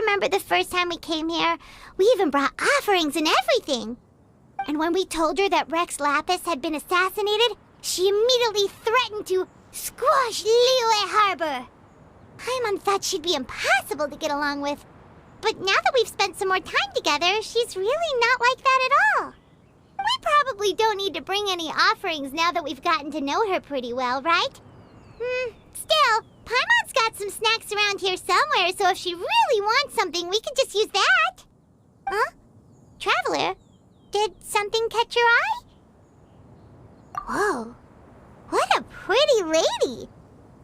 remember the first time we came here? We even brought offerings and everything. And when we told her that Rex Lapis had been assassinated, she immediately threatened to squash Liyue Harbor. Paimon thought she'd be impossible to get along with. But now that we've spent some more time together, she's really not like that at all. We probably don't need to bring any offerings now that we've gotten to know her pretty well, right? Still, Paimon's got some snacks around here somewhere, so if she really wants something, we could just use that. Huh? Traveler, did something catch your eye? Whoa, what a pretty lady!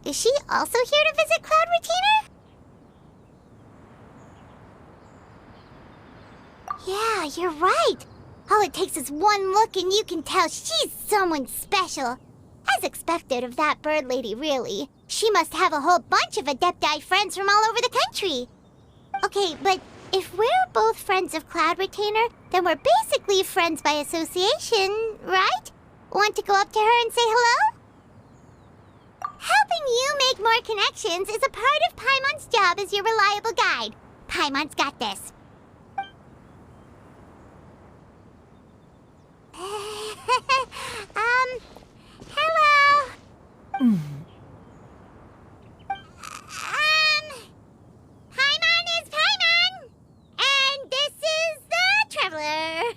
Is she also here to visit Cloud Retainer? Yeah, you're right. All it takes is one look and you can tell she's someone special. As expected of that bird lady, really. She must have a whole bunch of Adepti friends from all over the country. Okay, but if we're both friends of Cloud Retainer, then we're basically friends by association, right? Want to go up to her and say hello? Helping you make more connections is a part of Paimon's job as your reliable guide. Paimon's got this. Hello. Paimon is Paimon, and this is the Traveler.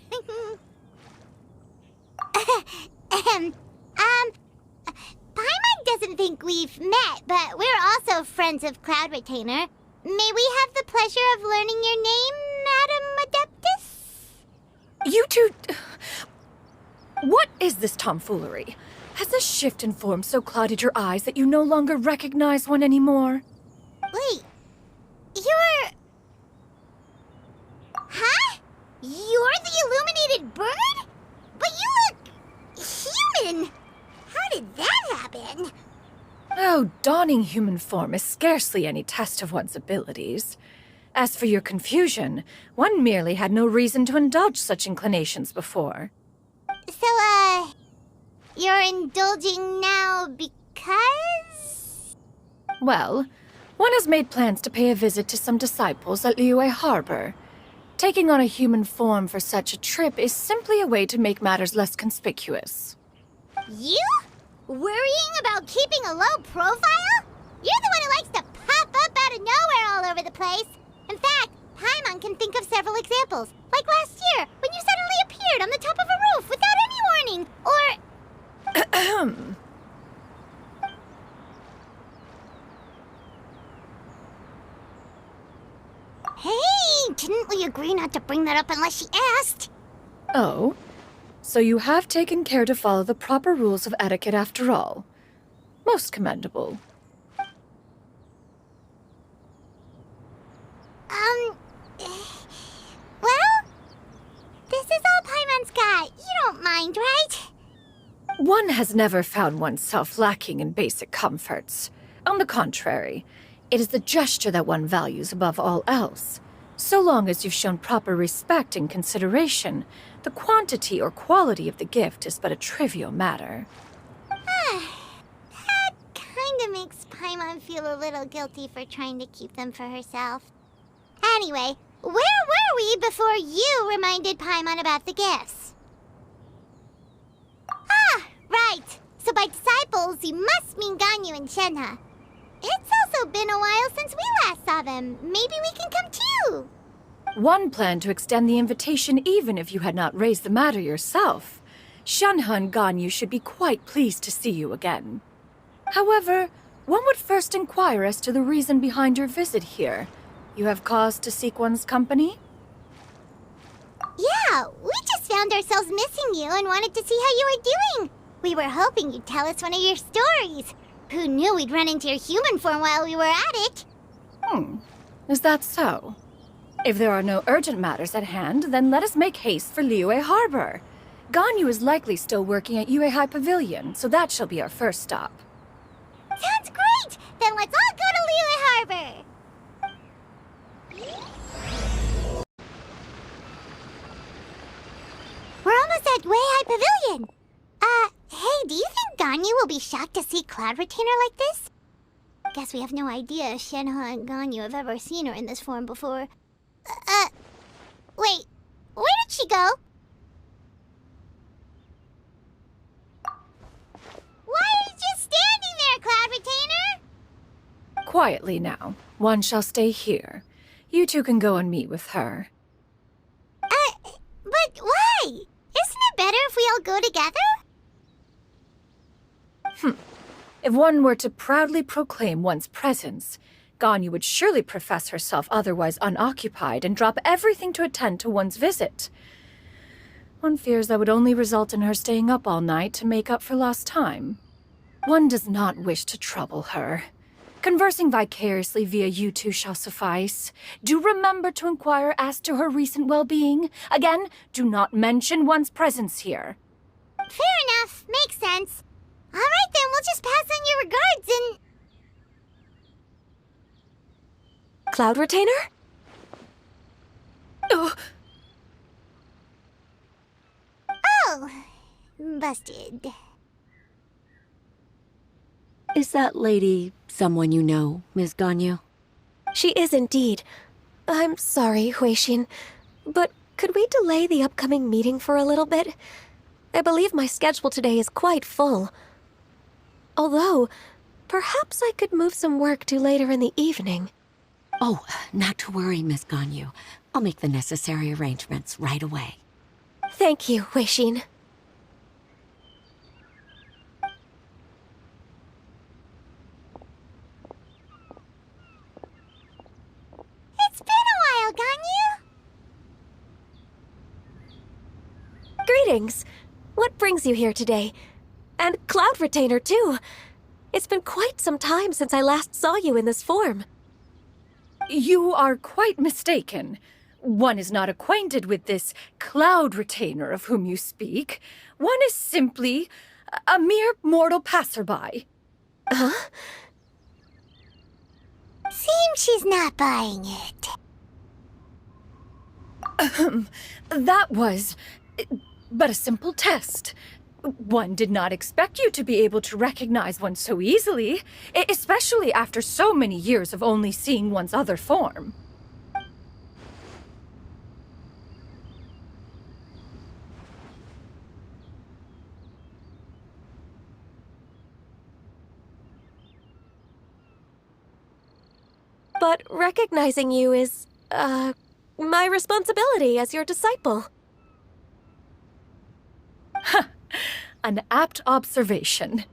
Paimon doesn't think we've met, but we're also friends of Cloud Retainer. May we have the pleasure of learning your name, Madam Adeptus? You two... What is this tomfoolery? Has this shift in form so clouded your eyes that you no longer recognize one anymore? Wait, you're... Huh? You're the illuminated bird? But you look... human! How did that happen? Oh, donning human form is scarcely any test of one's abilities. As for your confusion, one merely had no reason to indulge such inclinations before. So, you're indulging now because? Well, one has made plans to pay a visit to some disciples at Liyue Harbor. Taking on a human form for such a trip is simply a way to make matters less conspicuous. You? Worrying about keeping a low profile? You're the one who likes to pop up out of nowhere all over the place. In fact, Paimon can think of several examples. Like last year, when you suddenly appeared on the top of a roof without any warning, or... Hey, didn't we agree not to bring that up unless she asked? Oh? So you have taken care to follow the proper rules of etiquette after all. Most commendable. Well, this is all Paimon's got. You don't mind, right? One has never found oneself lacking in basic comforts. On the contrary, it is the gesture that one values above all else. So long as you've shown proper respect and consideration, the quantity or quality of the gift is but a trivial matter. That kinda makes Paimon feel a little guilty for trying to keep them for herself. Anyway, where were we before you reminded Paimon about the gifts? Ah, right. So by disciples, you must mean Ganyu and Shenhe. It's also been a while since we last saw them. Maybe we can come too. One planned to extend the invitation even if you had not raised the matter yourself. Shenhe and Ganyu should be quite pleased to see you again. However, one would first inquire as to the reason behind your visit here. You have cause to seek one's company? Yeah, we just found ourselves missing you and wanted to see how you were doing. We were hoping you'd tell us one of your stories. Who knew we'd run into your human form while we were at it? Is that so? If there are no urgent matters at hand, then let us make haste for Liyue Harbor. Ganyu is likely still working at Yuehai Pavilion, so that shall be our first stop. Sounds great! Then let's all go to Liyue Harbor! We're almost at Yuehai Pavilion! Hey, do you think Ganyu will be shocked to see Cloud Retainer like this? Guess we have no idea if Shenhe and Ganyu have ever seen her in this form before. Wait, where did she go? Why are you just standing there, Cloud Retainer? Quietly now. One shall stay here. You two can go and meet with her. But why? Isn't it better if we all go together? If one were to proudly proclaim one's presence, Ganyu would surely profess herself otherwise unoccupied and drop everything to attend to one's visit. One fears that would only result in her staying up all night to make up for lost time. One does not wish to trouble her. Conversing vicariously via you two shall suffice. Do remember to inquire as to her recent well-being. Again, do not mention one's presence here. Fair enough. Makes sense. All right, then. We'll just pass on your regards and... Cloud Retainer? Oh, Oh, busted. Is that lady someone you know, Ms. Ganyu? She is indeed. I'm sorry, Huixin, but could we delay the upcoming meeting for a little bit? I believe my schedule today is quite full. Although, perhaps I could move some work to later in the evening. Oh, not to worry, Ms. Ganyu. I'll make the necessary arrangements right away. Thank you, Huixin. It's been a while, Ganyu. Greetings. What brings you here today? And Cloud Retainer, too. It's been quite some time since I last saw you in this form. you are quite mistaken. One is not acquainted with this Cloud Retainer of whom you speak. One is simply a mere mortal passerby. Huh? Seems she's not buying it. That was but a simple test. One did not expect you to be able to recognize one so easily, especially after so many years of only seeing one's other form. But recognizing you is, my responsibility as your disciple. An apt observation.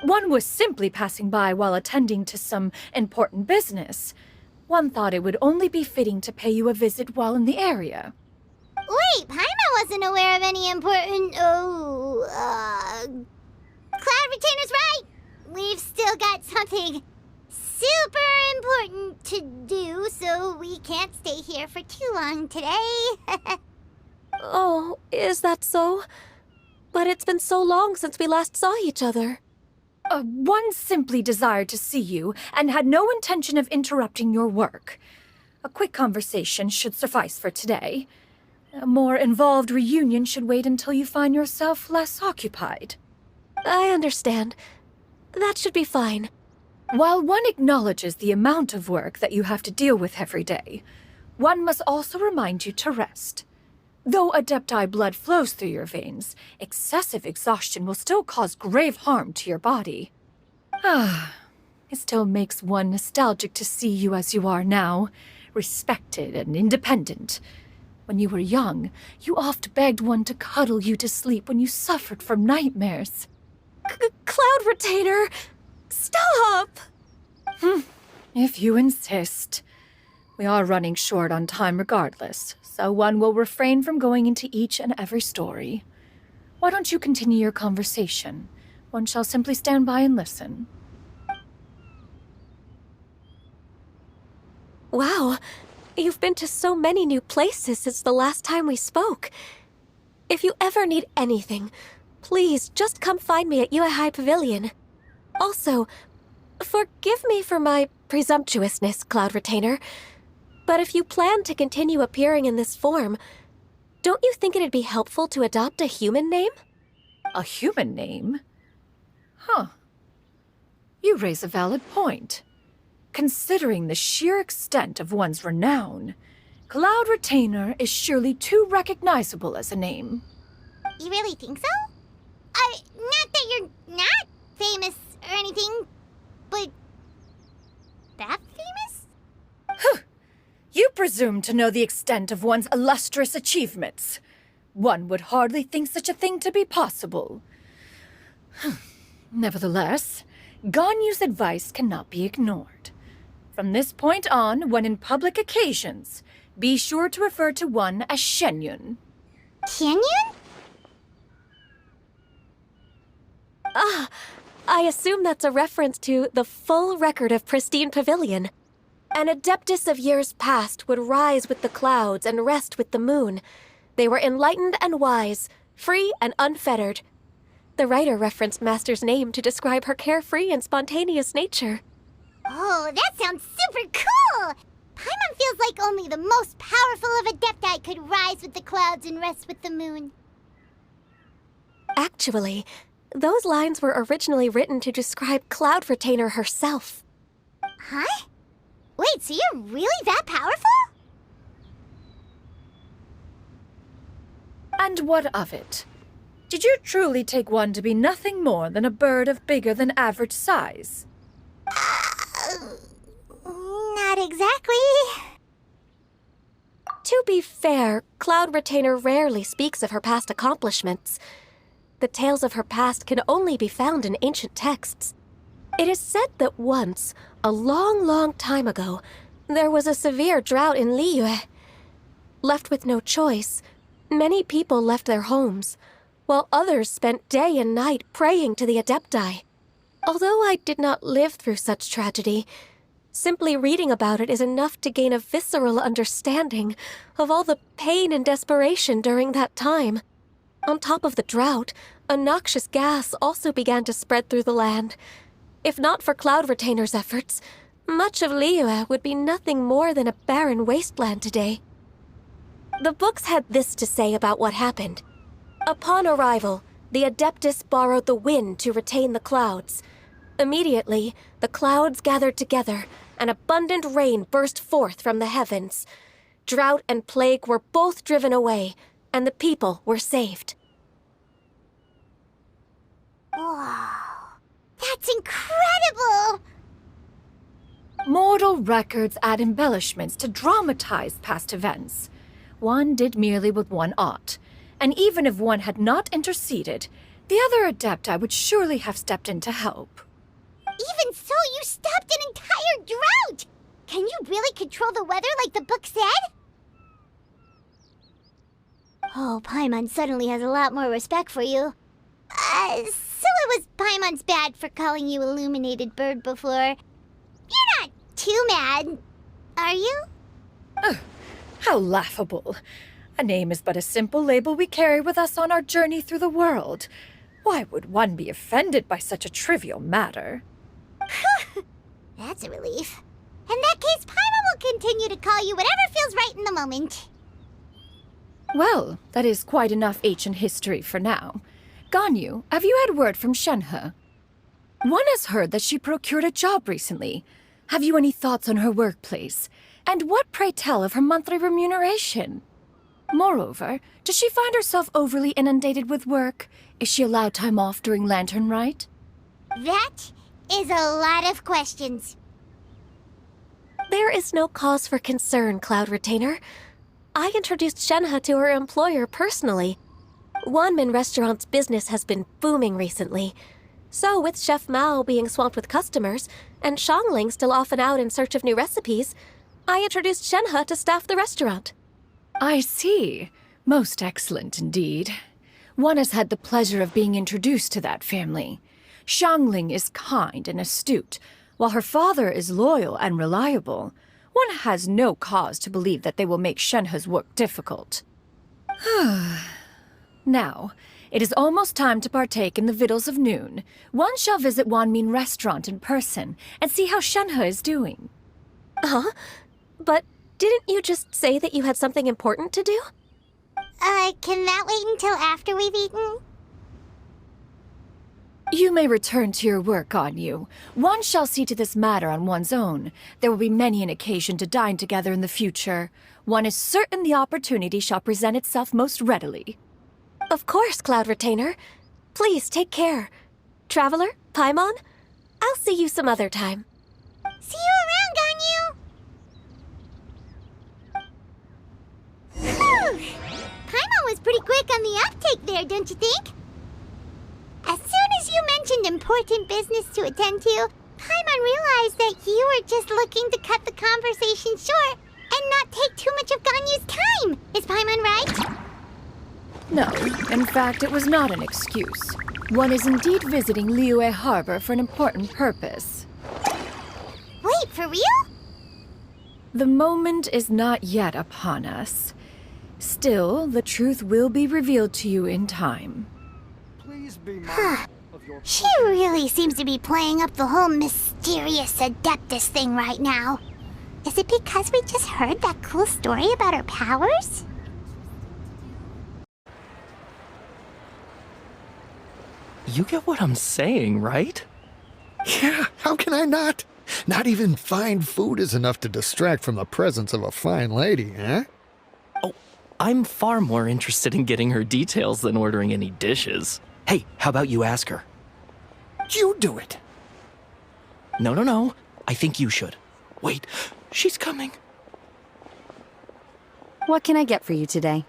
One was simply passing by while attending to some important business. One thought it would only be fitting to pay you a visit while in the area. Wait, Paimon wasn't aware of any important... Cloud Retainer's right! We've still got something super important to do, so we can't stay here for too long today. Oh, is that so? But it's been so long since we last saw each other. One simply desired to see you and had no intention of interrupting your work. A quick conversation should suffice for today. A more involved reunion should wait until you find yourself less occupied. I understand. That should be fine. While one acknowledges the amount of work that you have to deal with every day, one must also remind you to rest. Though Adepti blood flows through your veins, excessive exhaustion will still cause grave harm to your body. It still makes one nostalgic to see you as you are now, respected and independent. When you were young, you oft begged one to cuddle you to sleep when you suffered from nightmares. Cloud Retainer! Stop! If you insist. We are running short on time regardless, so one will refrain from going into each and every story. Why don't you continue your conversation? One shall simply stand by and listen. Wow, you've been to so many new places since the last time we spoke. If you ever need anything, please just come find me at Uehai Pavilion. Also, forgive me for my presumptuousness, Cloud Retainer, but if you plan to continue appearing in this form, don't you think it'd be helpful to adopt a human name? A human name? Huh. You raise a valid point. considering the sheer extent of one's renown, Cloud Retainer is surely too recognizable as a name. You really think so? Not that you're not famous or anything, but that famous? You presume to know the extent of one's illustrious achievements. One would hardly think such a thing to be possible. Nevertheless, Ganyu's advice cannot be ignored. From this point on, when in public occasions, be sure to refer to one as Shenyun. Canyon? I assume that's a reference to the full record of Pristine Pavilion. An adeptus of years past would rise with the clouds and rest with the moon. They were enlightened and wise, free and unfettered. The writer referenced Master's name to describe her carefree and spontaneous nature. Oh, that sounds super cool! Paimon feels like only the most powerful of Adepti could rise with the clouds and rest with the moon. Actually, those lines were originally written to describe Cloud Retainer herself. Huh? Wait, so you're really that powerful? And what of it? Did you truly take one to be nothing more than a bird of bigger than average size? Not exactly. To be fair, Cloud Retainer rarely speaks of her past accomplishments. The tales of her past can only be found in ancient texts. It is said that once, a long, long time ago, there was a severe drought in Liyue. Left with no choice, many people left their homes, while others spent day and night praying to the Adepti. Although I did not live through such tragedy, simply reading about it is enough to gain a visceral understanding of all the pain and desperation during that time. On top of the drought, a noxious gas also began to spread through the land. If not for Cloud Retainer's efforts, much of Liyue would be nothing more than a barren wasteland today. The books had this to say about what happened. Upon arrival, the Adeptus borrowed the wind to retain the clouds. Immediately, the clouds gathered together, and abundant rain burst forth from the heavens. Drought and plague were both driven away, and the people were saved. Wow, that's incredible! Mortal records add embellishments to dramatize past events. One did merely what one ought, and even if one had not interceded, the other Adepti would surely have stepped in to help. Even so, you stopped an entire drought! Can you really control the weather like the book said? Oh, Paimon suddenly has a lot more respect for you. So it was Paimon's bad for calling you Illuminated Bird before. You're not too mad, are you? How laughable. A name is but a simple label we carry with us on our journey through the world. Why would one be offended by such a trivial matter? That's a relief. In that case, Paimon will continue to call you whatever feels right in the moment. Well, that is quite enough ancient history for now. Ganyu, have you had word from Shenhe? One has heard that she procured a job recently. Have you any thoughts on her workplace? And what, pray tell, of her monthly remuneration? Moreover, does she find herself overly inundated with work? Is she allowed time off during Lantern Rite? That is a lot of questions. There is no cause for concern, Cloud Retainer. I introduced Shenhe to her employer personally. Wanmin Restaurant's business has been booming recently. So with Chef Mao being swamped with customers, and Shangling still off and out in search of new recipes, I introduced Shenhe to staff the restaurant. I see. Most excellent indeed. One has had the pleasure of being introduced to that family. Shangling is kind and astute, while her father is loyal and reliable. One has no cause to believe that they will make Shenhe's work difficult. Now, it is almost time to partake in the victuals of noon. One shall visit Wanmin Restaurant in person and see how Shenhe is doing. Huh? But didn't you just say that you had something important to do? Can that wait until after we've eaten? You may return to your work, Ganyu. One shall see to this matter on one's own. There will be many an occasion to dine together in the future. One is certain the opportunity shall present itself most readily. Of course, Cloud Retainer. Please take care. Traveler, Paimon, I'll see you some other time. See you around, Ganyu! Whew! Paimon was pretty quick on the uptake there, don't you think? As soon as you mentioned important business to attend to, Paimon realized that you were just looking to cut the conversation short and not take too much of Ganyu's time. Is Paimon right? No, in fact, it was not an excuse. One is indeed visiting Liyue Harbor for an important purpose. Wait, for real? The moment is not yet upon us. Still, the truth will be revealed to you in time. Please be mindful of your She really seems to be playing up the whole mysterious Adeptus thing right now. Is it because we just heard that cool story about her powers? You get what I'm saying, right? Yeah, how can I not? Not even fine food is enough to distract from the presence of a fine lady, eh? Oh, I'm far more interested in getting her details than ordering any dishes. Hey, how about you ask her? You do it. No. I think you should. Wait, she's coming. What can I get for you today?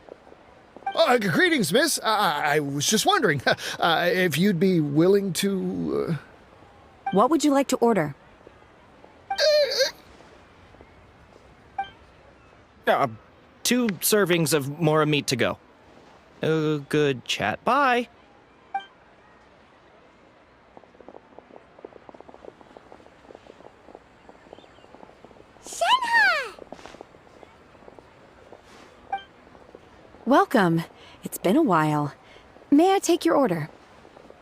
Greetings, miss. I was just wondering if you'd be willing to... What would you like to order? 2 servings of Mora meat to go. Good chat. Bye. Shenhe! Welcome. It's been a while. May I take your order?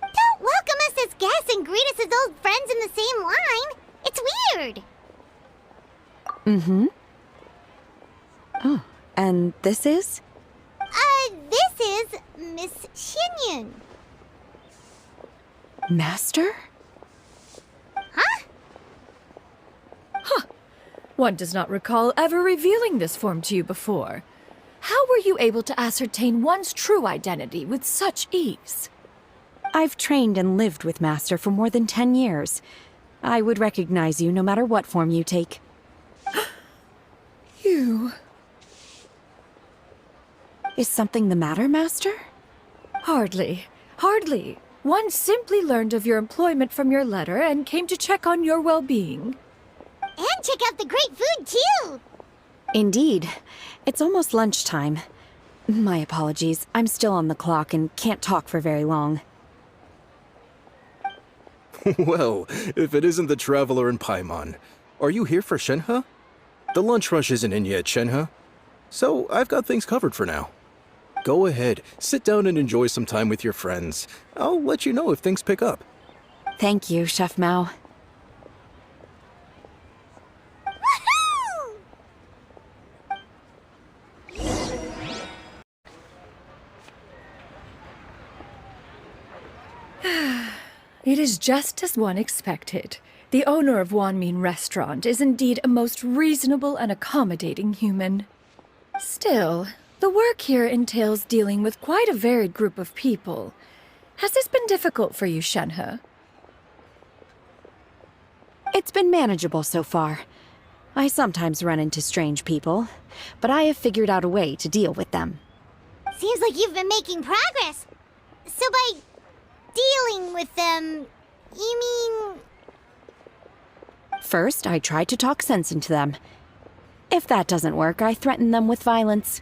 Don't welcome us as guests and greet us as old friends in the same line. It's weird. Mm-hmm. Oh, and this is? This is Miss Xinyun. Master? Huh? One does not recall ever revealing this form to you before. How were you able to ascertain one's true identity with such ease? I've trained and lived with Master for more than 10 years. I would recognize you no matter what form you take. You... Is something the matter, Master? Hardly. One simply learned of your employment from your letter and came to check on your well-being. And check out the great food, too. Indeed. It's almost lunchtime. My apologies. I'm still on the clock and can't talk for very long. Well, if it isn't the Traveler and Paimon, are you here for Shenhe? The lunch rush isn't in yet, Shenhe. So I've got things covered for now. Go ahead, sit down and enjoy some time with your friends. I'll let you know if things pick up. Thank you, Chef Mao. It is just as one expected. The owner of Wanmin Restaurant is indeed a most reasonable and accommodating human. Still, the work here entails dealing with quite a varied group of people. Has this been difficult for you, Shenhe? It's been manageable so far. I sometimes run into strange people, but I have figured out a way to deal with them. Seems like you've been making progress. So by dealing with them, you mean... First, I try to talk sense into them. If that doesn't work, I threaten them with violence.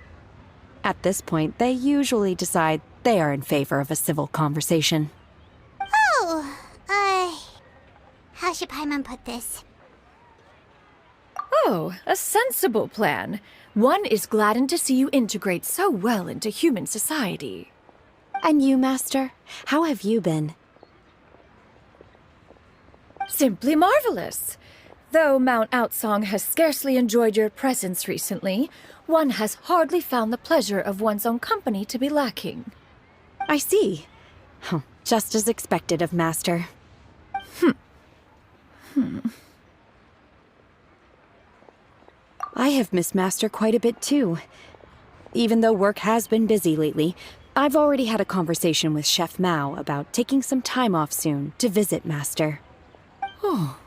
At this point, they usually decide they are in favor of a civil conversation. Oh, how should Paimon put this? Oh, a sensible plan. One is gladdened to see you integrate so well into human society. And you, Master? How have you been? Simply marvelous. Though Mount Outsong has scarcely enjoyed your presence recently, one has hardly found the pleasure of one's own company to be lacking. I see. Huh. Just as expected of Master. I have missed Master quite a bit too. Even though work has been busy lately, I've already had a conversation with Chef Mao about taking some time off soon to visit Master. Oh,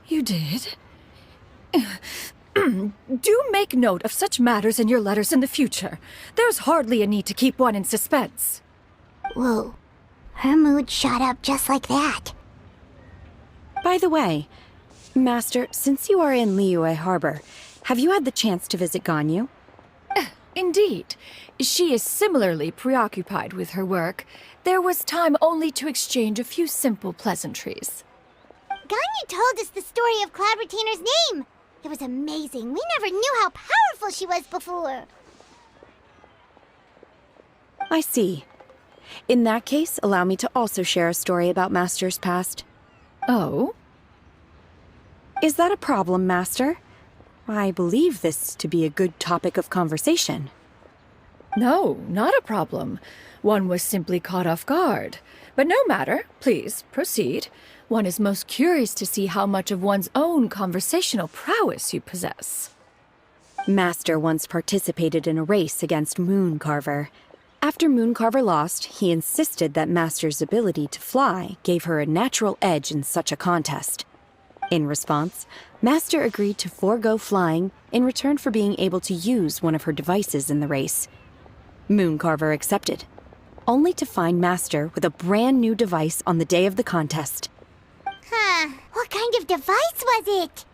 you did? Do make note of such matters in your letters in the future. There's hardly a need to keep one in suspense. Whoa. Her mood shot up just like that. By the way, Master, since you are in Liyue Harbor, have you had the chance to visit Ganyu? Indeed. She is similarly preoccupied with her work. There was time only to exchange a few simple pleasantries. Ganyu told us the story of Cloud Retainer's name. It was amazing. We never knew how powerful she was before. I see. In that case, allow me to also share a story about Master's past. Oh? Is that a problem, Master? I believe this to be a good topic of conversation. No, not a problem. One was simply caught off guard. But no matter. Please, proceed. One is most curious to see how much of one's own conversational prowess you possess. Master once participated in a race against Mooncarver. After Mooncarver lost, he insisted that Master's ability to fly gave her a natural edge in such a contest. In response, Master agreed to forego flying in return for being able to use one of her devices in the race. Mooncarver accepted, only to find Master with a brand new device on the day of the contest. Huh. What kind of device was it?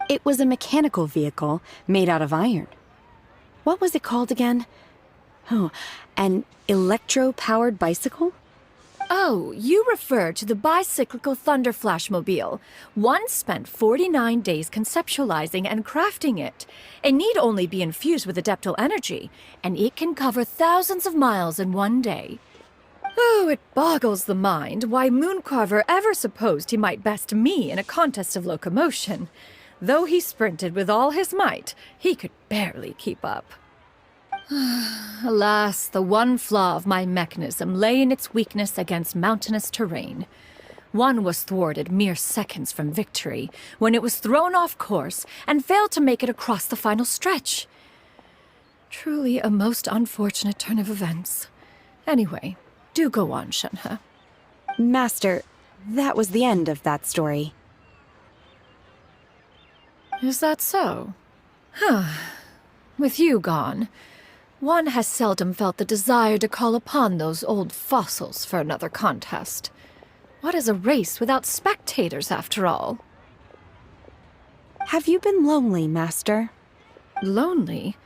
It was a mechanical vehicle made out of iron. What was it called again? Oh, an electro-powered bicycle? Oh, you refer to the bicyclical Thunder Flashmobile. One spent 49 days conceptualizing and crafting it. It need only be infused with adeptal energy, and it can cover thousands of miles in one day. Oh, it boggles the mind why Mooncarver ever supposed he might best me in a contest of locomotion. Though he sprinted with all his might, he could barely keep up. Alas, the one flaw of my mechanism lay in its weakness against mountainous terrain. One was thwarted mere seconds from victory, when it was thrown off course and failed to make it across the final stretch. Truly a most unfortunate turn of events. Anyway, do go on, Shenhe. Master, that was the end of that story. Is that so? With you gone, one has seldom felt the desire to call upon those old fossils for another contest. What is a race without spectators, after all? Have you been lonely, Master? Lonely?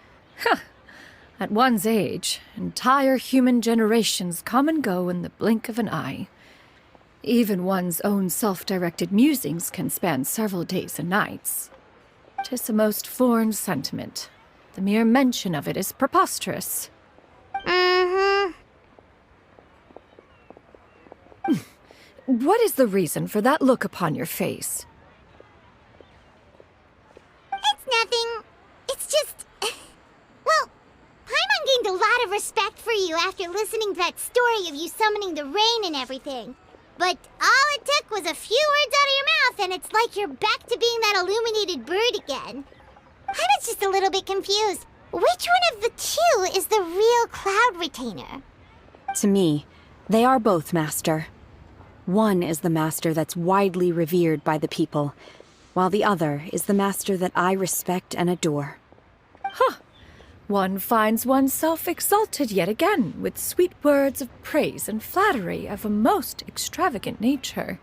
At one's age, entire human generations come and go in the blink of an eye. Even one's own self-directed musings can span several days and nights. 'Tis a most foreign sentiment. The mere mention of it is preposterous. What is the reason for that look upon your face? It's nothing. It's just... Well, Paimon gained a lot of respect for you after listening to that story of you summoning the rain and everything. But all it took was a few words out of your mouth and it's like you're back to being that illuminated bird again. Paimon's just a little bit confused. Which one of the two is the real Cloud Retainer? To me, they are both, Master. One is the Master that's widely revered by the people, while the other is the Master that I respect and adore. One finds oneself exalted yet again with sweet words of praise and flattery of a most extravagant nature.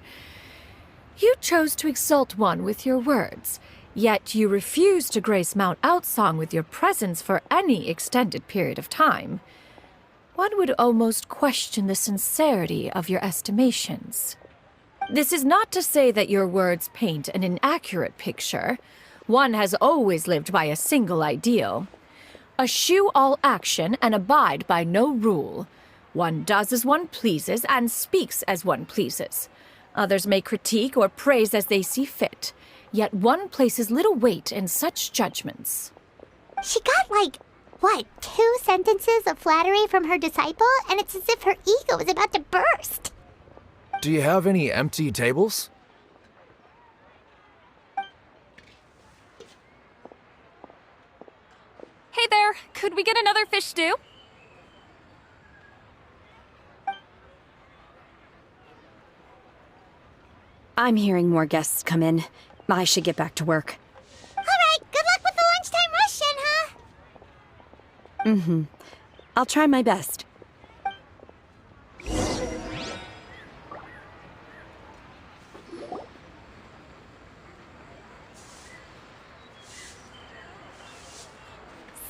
You chose to exalt one with your words, yet you refuse to grace Mount Outsong with your presence for any extended period of time. One would almost question the sincerity of your estimations. This is not to say that your words paint an inaccurate picture. One has always lived by a single ideal. Eschew all action and abide by no rule. One does as one pleases and speaks as one pleases. Others may critique or praise as they see fit, yet one places little weight in such judgments. She got, like, What, 2 sentences of flattery from her disciple, and it's as if her ego is about to burst. Do you have any empty tables? Hey there, could we get another fish stew? I'm hearing more guests come in. I should get back to work. All right, good luck with the lunchtime rush, Shenhe. Mm-hmm. I'll try my best.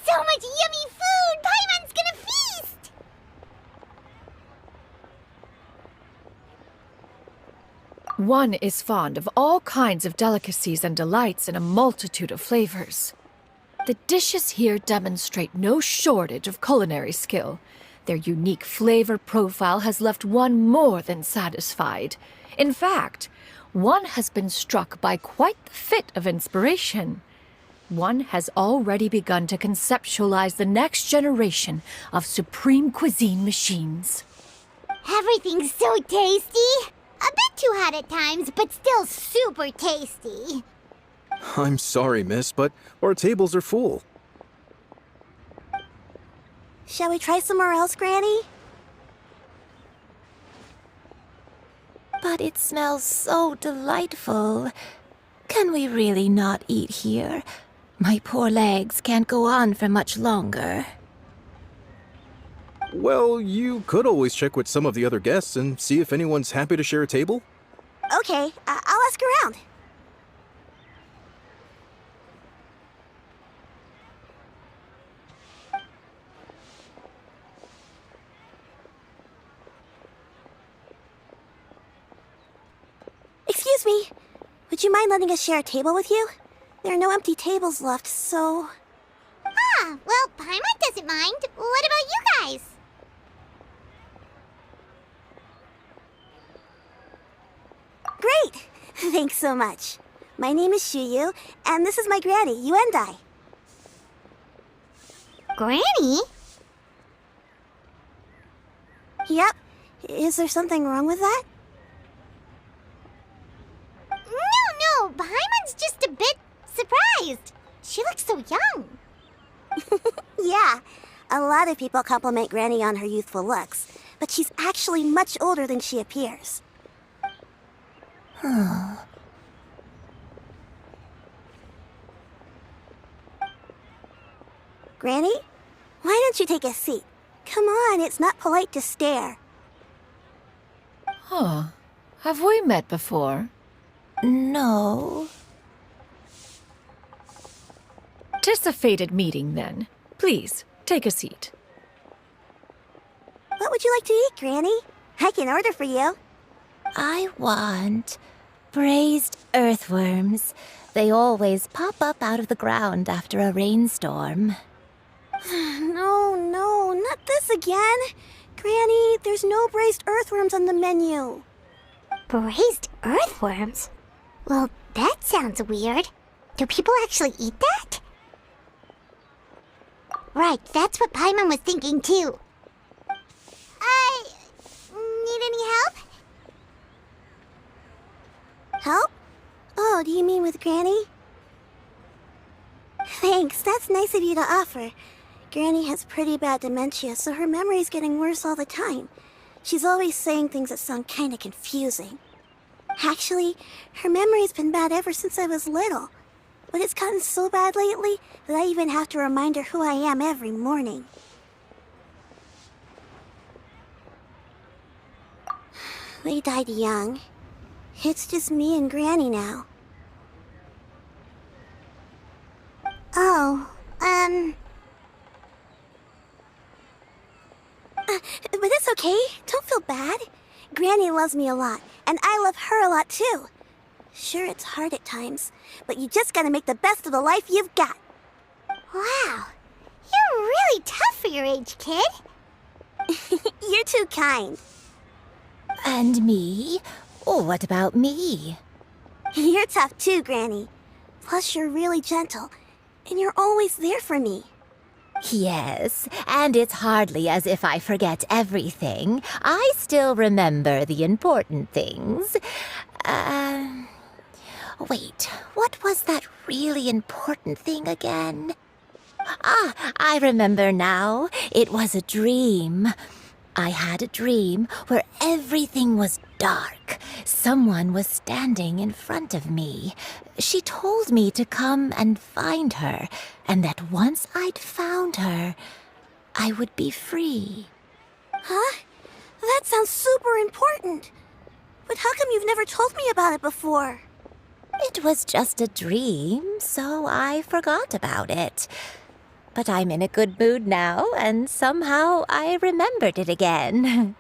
So much yummy food! Paimon's gonna feast! One is fond of all kinds of delicacies and delights in a multitude of flavors. The dishes here demonstrate no shortage of culinary skill. Their unique flavor profile has left one more than satisfied. In fact, one has been struck by quite the fit of inspiration. One has already begun to conceptualize the next generation of supreme cuisine machines. Everything's so tasty! A bit too hot at times, but still super tasty. I'm sorry, miss, but our tables are full. Shall we try somewhere else, Granny? But it smells so delightful. Can we really not eat here? My poor legs can't go on for much longer. Well, you could always check with some of the other guests and see if anyone's happy to share a table. Okay, I'll ask around. Excuse me. Would you mind letting us share a table with you? There are no empty tables left, so... Ah, well, Paimon doesn't mind. What about you guys? Great! Thanks so much. My name is Shuyu, and this is my granny, Yuendai. Granny? Yep. Is there something wrong with that? No, Paimon's just a bit surprised. She looks so young. Yeah, a lot of people compliment Granny on her youthful looks, but she's actually much older than she appears. Granny, why don't you take a seat? Come on, it's not polite to stare. Huh. Have we met before? No. 'Tis a fated meeting, then. Please, take a seat. What would you like to eat, Granny? I can order for you. I want braised earthworms. They always pop up out of the ground after a rainstorm. No, not this again. Granny, there's no braised earthworms on the menu. Braised earthworms? Well, that sounds weird. Do people actually eat that? Right, that's what Paimon was thinking too. Need any help? Help? Oh, do you mean with Granny? Thanks, that's nice of you to offer. Granny has pretty bad dementia, so her memory's getting worse all the time. She's always saying things that sound kinda confusing. Actually, her memory's been bad ever since I was little. But it's gotten so bad lately that I even have to remind her who I am every morning. They died young. It's just me and Granny now. But it's okay. Don't feel bad. Granny loves me a lot, and I love her a lot too. Sure, it's hard at times, but you just gotta make the best of the life you've got. Wow, you're really tough for your age, kid. You're too kind. And me? What about me? You're tough too, Granny. Plus, you're really gentle, and you're always there for me. Yes, and it's hardly as if I forget everything. I still remember the important things. Wait, what was that really important thing again? Ah, I remember now. It was a dream. I had a dream where everything was dark. Someone was standing in front of me. She told me to come and find her, and that once I'd found her, I would be free. Huh? That sounds super important. But how come you've never told me about it before? It was just a dream, so I forgot about it. But I'm in a good mood now, and somehow I remembered it again.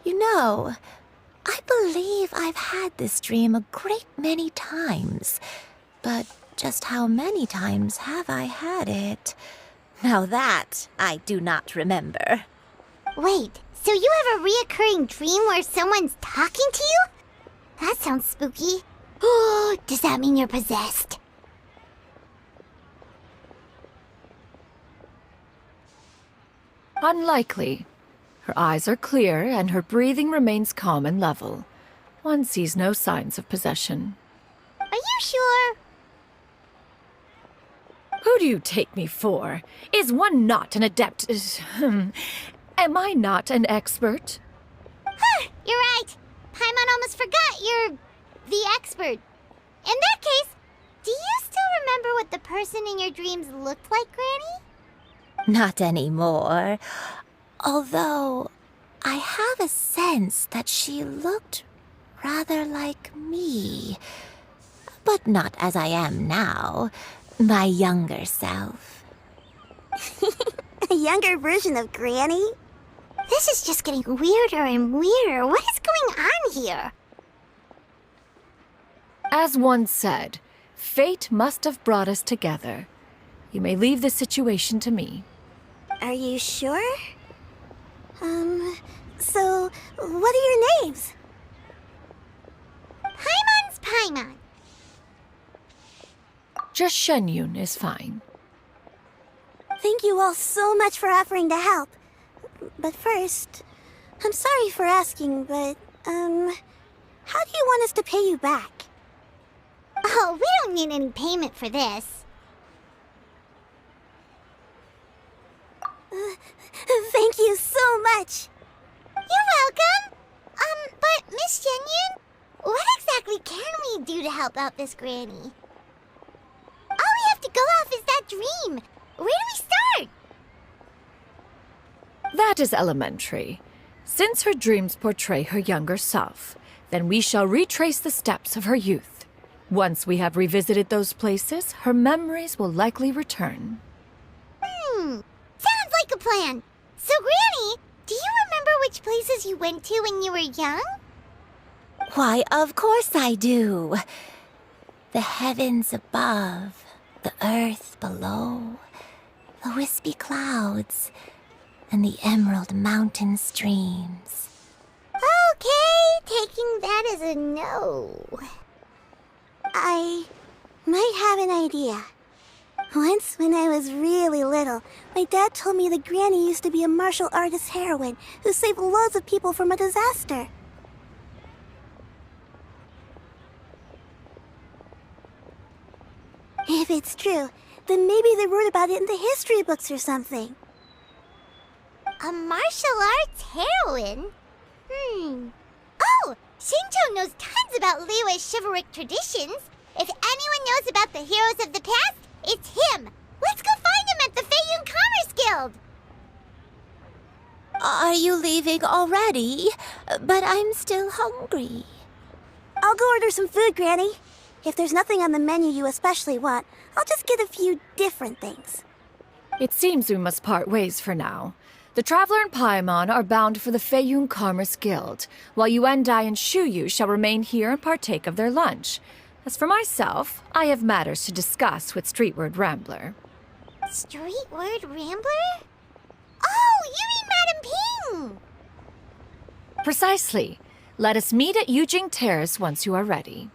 You know, I believe I've had this dream a great many times. But just how many times have I had it? Now that I do not remember. Wait, so you have a reoccurring dream where someone's talking to you? That sounds spooky. Oh, does that mean you're possessed? Unlikely. Her eyes are clear and her breathing remains calm and level. One sees no signs of possession. Are you sure? Who do you take me for? Is one not an adept? Am I not an expert? Huh, you're right. Paimon almost forgot you're the expert. In that case, do you still remember what the person in your dreams looked like, Granny? Not anymore. Although, I have a sense that she looked rather like me. But not as I am now. My younger self. A younger version of Granny? This is just getting weirder and weirder. What is going on here? As one said, fate must have brought us together. You may leave the situation to me. Are you sure? So, what are your names? Paimon's Paimon. Just Shenyun is fine. Thank you all so much for offering to help. But first, I'm sorry for asking, but, how do you want us to pay you back? Oh, we don't need any payment for this. Thank you so much. You're welcome. But Miss Shenyun, what exactly can we do to help out this granny? All we have to go off is that dream. Where do we start? That is elementary. Since her dreams portray her younger self, then we shall retrace the steps of her youth. Once we have revisited those places, her memories will likely return. Sounds like a plan. So, Granny, do you remember which places you went to when you were young? Why, of course I do. The heavens above, the earth below, the wispy clouds, and the emerald mountain streams. Okay, taking that as a no. I might have an idea. Once, when I was really little, my dad told me that Granny used to be a martial artist heroine who saved loads of people from a disaster. If it's true, then maybe they wrote about it in the history books or something. A martial arts heroine? Oh! Shinto knows tons about Liyue's chivalric traditions. If anyone knows about the heroes of the past, it's him! Let's go find him at the Feiyun Commerce Guild! Are you leaving already? But I'm still hungry. I'll go order some food, Granny. If there's nothing on the menu you especially want, I'll just get a few different things. It seems we must part ways for now. The Traveler and Paimon are bound for the Feiyun Commerce Guild, while Yuendai and Shuyu shall remain here and partake of their lunch. As for myself, I have matters to discuss with Streetward Rambler. Streetward Rambler? Oh, you mean Madame Ping! Precisely. Let us meet at Yujing Terrace once you are ready.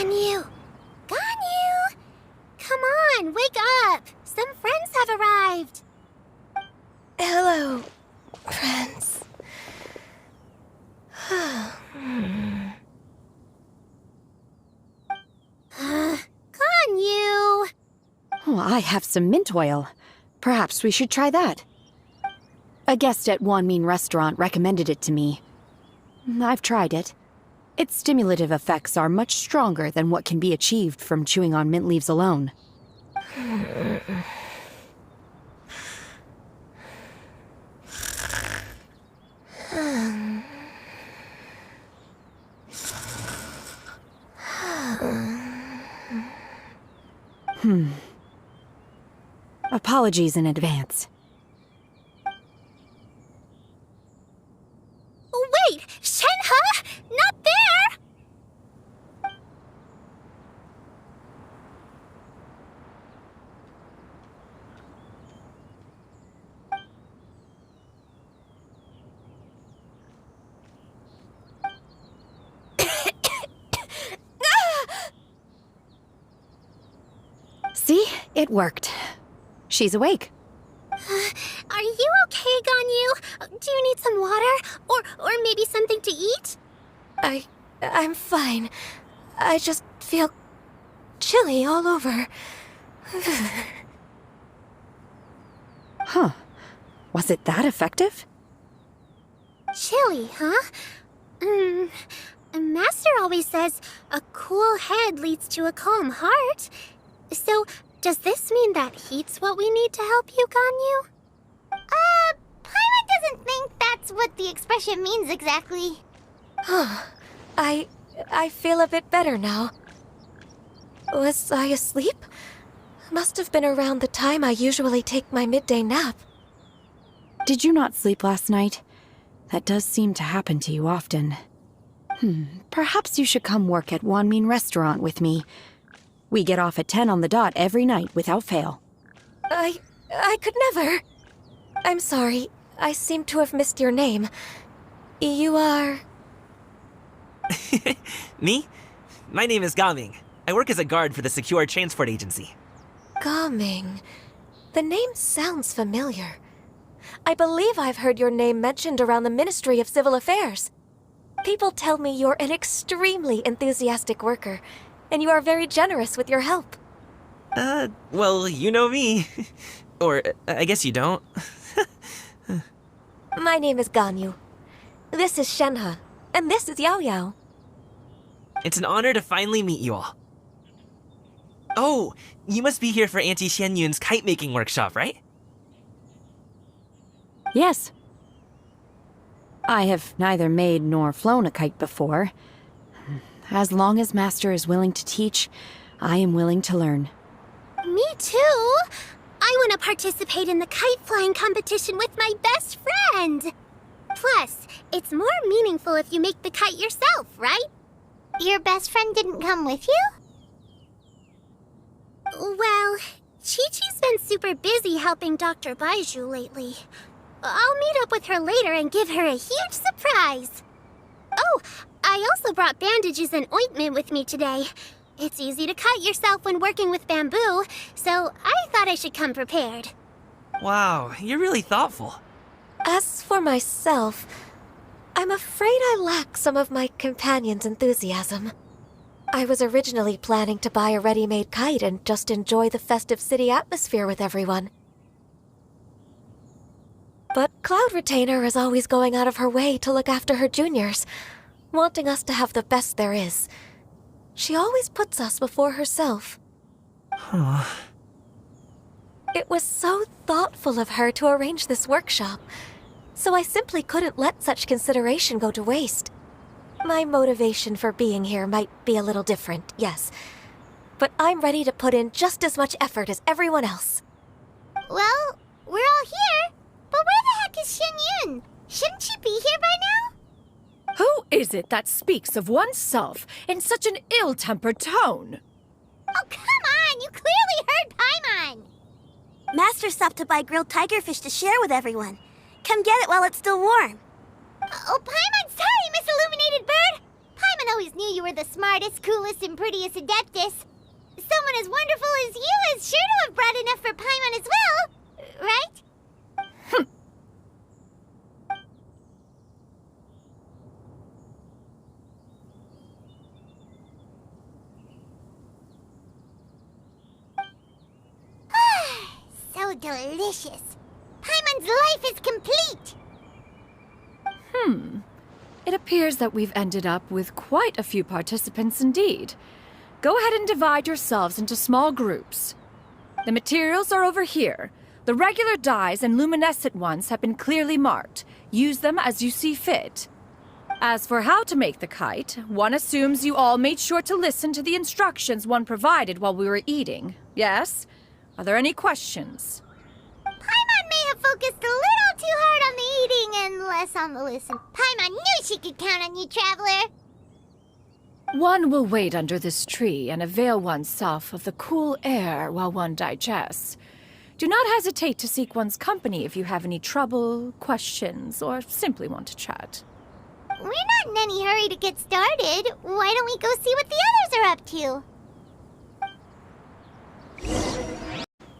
Ganyu! Ganyu! Come on, wake up! Some friends have arrived! Hello, friends. Ganyu! Oh, I have some mint oil. Perhaps we should try that. A guest at Wanmin Restaurant recommended it to me. I've tried it. Its stimulative effects are much stronger than what can be achieved from chewing on mint leaves alone. Apologies in advance. Wait! Shenhe? Not there! See? It worked. She's awake. Are you okay, Ganyu? Do you need some water? Or maybe something to eat? I'm fine. I just feel chilly all over. Huh. Was it that effective? Chilly, huh? Master always says a cool head leads to a calm heart. So, does this mean that heat's what we need to help you, Ganyu? Paimon doesn't think that's what the expression means exactly. I feel a bit better now. Was I asleep? Must have been around the time I usually take my midday nap. Did you not sleep last night? That does seem to happen to you often. Perhaps you should come work at Wanmin Restaurant with me. We get off at 10 on the dot every night without fail. I could never. I'm sorry. I seem to have missed your name. You are... Me? My name is Gaming. I work as a guard for the Secure Transport Agency. Gaming. The name sounds familiar. I believe I've heard your name mentioned around the Ministry of Civil Affairs. People tell me you're an extremely enthusiastic worker, and you are very generous with your help. Well, you know me. Or, I guess you don't. My name is Ganyu. This is Shenhe, and this is Yao Yao. It's an honor to finally meet you all. Oh, you must be here for Auntie Xianyun's kite-making workshop, right? Yes. I have neither made nor flown a kite before. As long as Master is willing to teach, I am willing to learn. Me too! I want to participate in the kite flying competition with my best friend! Plus, it's more meaningful if you make the kite yourself, right? Your best friend didn't come with you? Well, Chi-Chi's been super busy helping Dr. Baizhu lately. I'll meet up with her later and give her a huge surprise. Oh, I also brought bandages and ointment with me today. It's easy to cut yourself when working with bamboo, so I thought I should come prepared. Wow, you're really thoughtful. As for myself, I'm afraid I lack some of my companion's enthusiasm. I was originally planning to buy a ready-made kite and just enjoy the festive city atmosphere with everyone. But Cloud Retainer is always going out of her way to look after her juniors, wanting us to have the best there is. She always puts us before herself. It was so thoughtful of her to arrange this workshop, so I simply couldn't let such consideration go to waste. My motivation for being here might be a little different, yes, but I'm ready to put in just as much effort as everyone else. Well, we're all here, but where the heck is Xianyun? Shouldn't she be here by now? Who is it that speaks of oneself in such an ill-tempered tone? Oh, come on! You clearly heard Paimon! Master stopped to buy grilled tigerfish to share with everyone. Come get it while it's still warm. Oh, Paimon, sorry, Miss Illuminated Bird! Paimon Paimon always knew you were the smartest, coolest, and prettiest Adeptus. Someone as wonderful as you is sure to have brought enough for Paimon as well, right? So delicious. Paimon's life is complete. It appears that we've ended up with quite a few participants indeed. Go ahead and divide yourselves into small groups. The materials are over here. The regular dyes and luminescent ones have been clearly marked. Use them as you see fit. As for how to make the kite, one assumes you all made sure to listen to the instructions one provided while we were eating. Yes? Are there any questions? Paimon may have focused a little too hard on the eating and less on the listen. Paimon knew she could count on you, Traveler. One will wait under this tree and avail oneself of the cool air while one digests. Do not hesitate to seek one's company if you have any trouble, questions, or simply want to chat. We're not in any hurry to get started. Why don't we go see what the others are up to?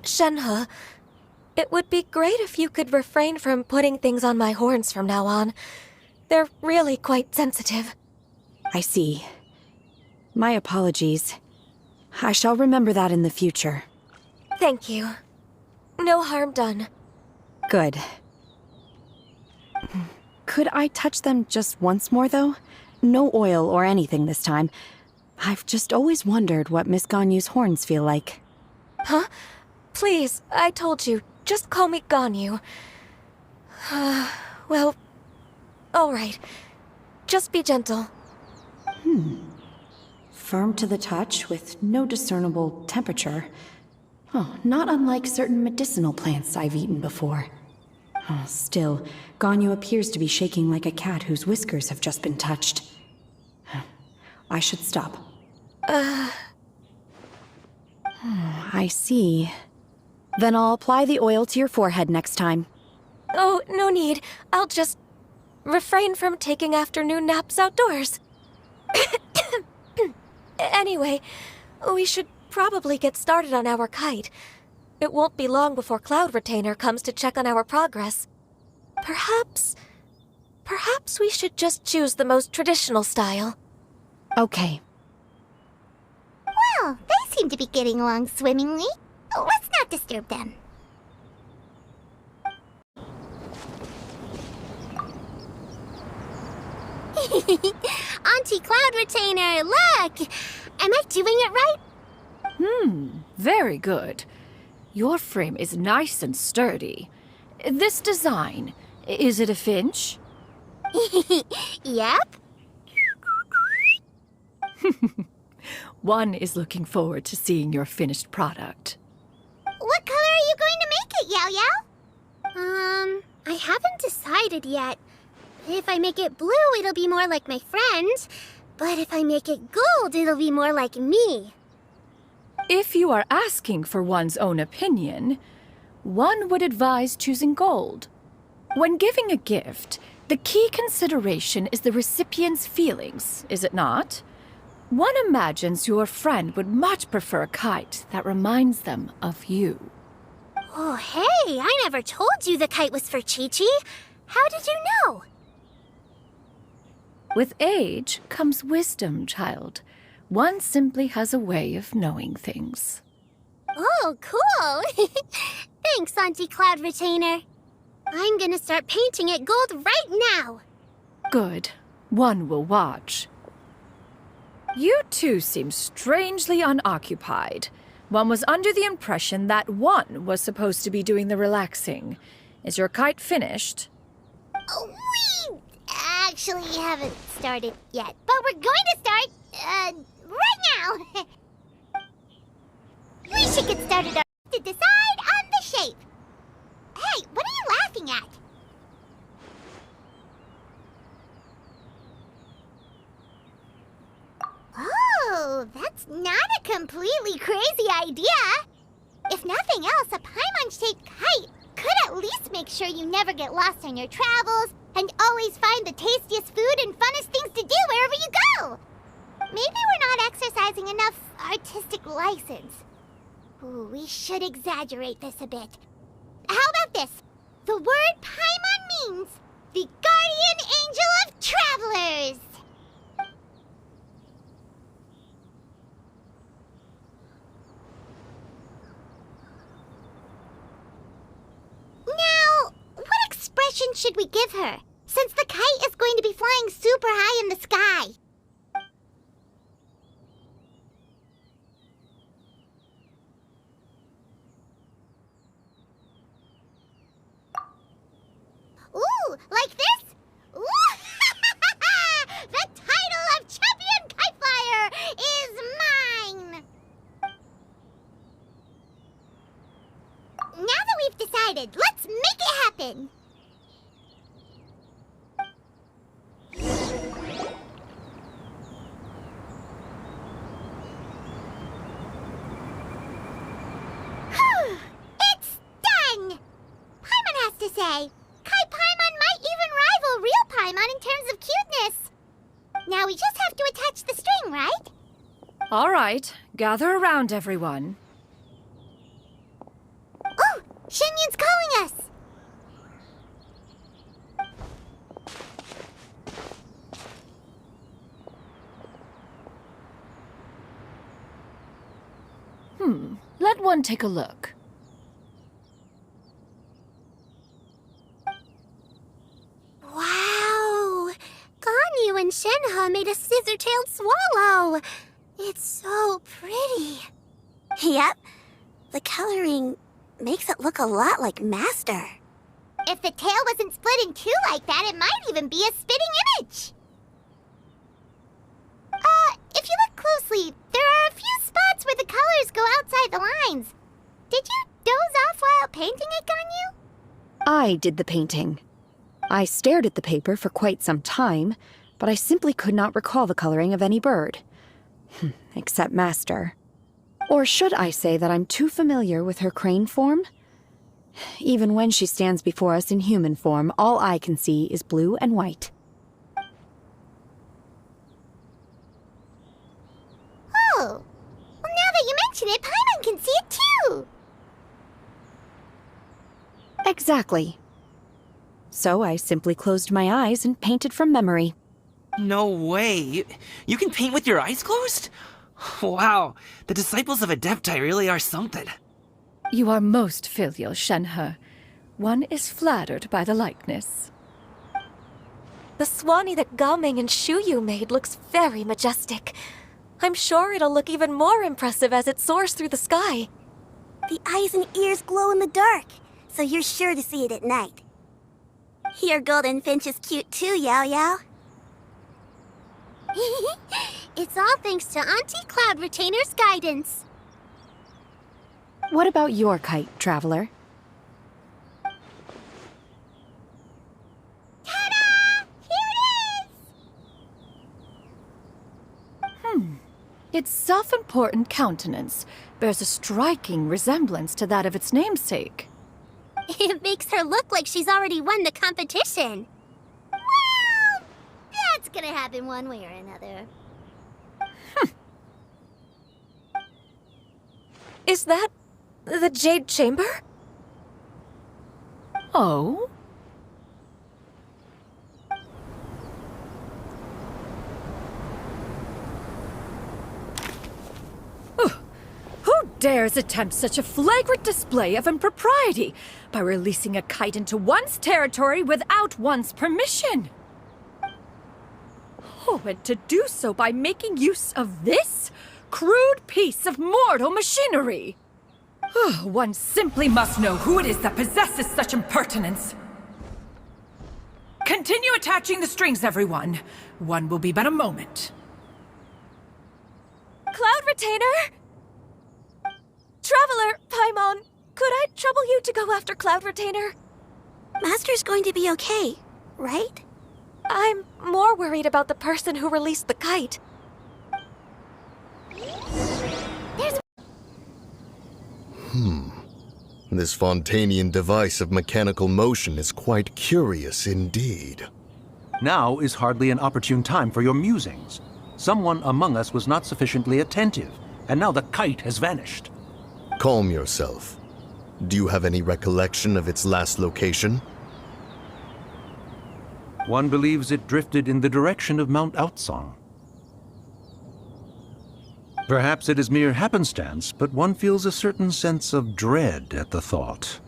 Shenhe, it would be great if you could refrain from putting things on my horns from now on. They're really quite sensitive. I see. My apologies. I shall remember that in the future. Thank you. No harm done. Good. Could I touch them just once more, though? No oil or anything this time. I've just always wondered what Miss Ganyu's horns feel like. Huh? Please, I told you. Just call me Ganyu. Well, all right. Just be gentle. Firm to the touch with no discernible temperature. Oh, not unlike certain medicinal plants I've eaten before. Oh, still, Ganyu appears to be shaking like a cat whose whiskers have just been touched. I should stop. I see. Then I'll apply the oil to your forehead next time. Oh, no need. I'll just refrain from taking afternoon naps outdoors. Anyway, we should probably get started on our kite. It won't be long before Cloud Retainer comes to check on our progress. Perhaps we should just choose the most traditional style. Okay. Well, they seem to be getting along swimmingly. Let's not disturb them. Auntie Cloud Retainer, look! Am I doing it right? Very good. Your frame is nice and sturdy. This design, is it a finch? Yep. One is looking forward to seeing your finished product. What color are you going to make it, Yao Yao? I haven't decided yet. If I make it blue, it'll be more like my friend. But if I make it gold, it'll be more like me. If you are asking for one's own opinion, one would advise choosing gold. When giving a gift, the key consideration is the recipient's feelings, is it not? One imagines your friend would much prefer a kite that reminds them of you. Oh, hey, I never told you the kite was for Chi-Chi. How did you know? With age comes wisdom, child. One simply has a way of knowing things. Oh, cool. Thanks, Auntie Cloud Retainer. I'm gonna start painting it gold right now. Good. One will watch. You two seem strangely unoccupied. One was under the impression that one was supposed to be doing the relaxing. Is your kite finished? We actually haven't started yet, but we're going to start, right now. We should get started to decide on the shape. Hey, what are you laughing at? Oh, that's not a completely crazy idea. If nothing else, a Paimon-shaped kite could at least make sure you never get lost on your travels and always find the tastiest food and funnest things to do wherever you go. Maybe we're not exercising enough artistic license. Ooh, we should exaggerate this a bit. How about this? The word Paimon means the guardian angel of travelers. Now, what expression should we give her, since the kite is going to be flying super high in the sky? Ooh, like this? Ooh! The title of Champion Kite Flyer is mine! Now that we've decided, let's make it happen! It's done! Paimon has to say, Kai Paimon might even rival real Paimon in terms of cuteness. Now we just have to attach the string, right? All right, gather around, everyone. Oh, Shenyun's calling us! Let one take a look. Wow! Ganyu and Shenhe made a scissor-tailed swallow! It's so pretty. Yep. The coloring makes it look a lot like Master. If the tail wasn't split in two like that, it might even be a spitting image. If you look closely, there are a few spots where the colors go outside the lines. Did you doze off while painting it, Ganyu? I did the painting. I stared at the paper for quite some time, but I simply could not recall the coloring of any bird. Except Master. Or should I say that I'm too familiar with her crane form? Even when she stands before us in human form, all I can see is blue and white. Oh, well, now that you mention it, Paimon can see it too! Exactly. So I simply closed my eyes and painted from memory. No way. You can paint with your eyes closed? Wow, the disciples of Adepti really are something. You are most filial, Shenhe. One is flattered by the likeness. The Swanee that Gaming and Shuyu made looks very majestic. I'm sure it'll look even more impressive as it soars through the sky. The eyes and ears glow in the dark, so you're sure to see it at night. Your golden finch is cute too, Yao Yao. It's all thanks to Auntie Cloud Retainer's guidance. What about your kite, Traveler? Ta-da! Here it is! Its self-important countenance bears a striking resemblance to that of its namesake. It makes her look like she's already won the competition. Well, that's gonna happen one way or another. Is that the Jade Chamber? Oh? Who dares attempt such a flagrant display of impropriety by releasing a kite into one's territory without one's permission? Oh, and to do so by making use of this crude piece of mortal machinery. One simply must know who it is that possesses such impertinence. Continue attaching the strings, everyone. One will be but a moment. Cloud Retainer! Traveler, Paimon, could I trouble you to go after Cloud Retainer? Master's going to be okay, right? I'm more worried about the person who released the kite. This Fontanian device of mechanical motion is quite curious indeed. Now is hardly an opportune time for your musings. Someone among us was not sufficiently attentive, and now the kite has vanished. Calm yourself. Do you have any recollection of its last location? One believes it drifted in the direction of Mount Outsong. Perhaps it is mere happenstance, but one feels a certain sense of dread at the thought.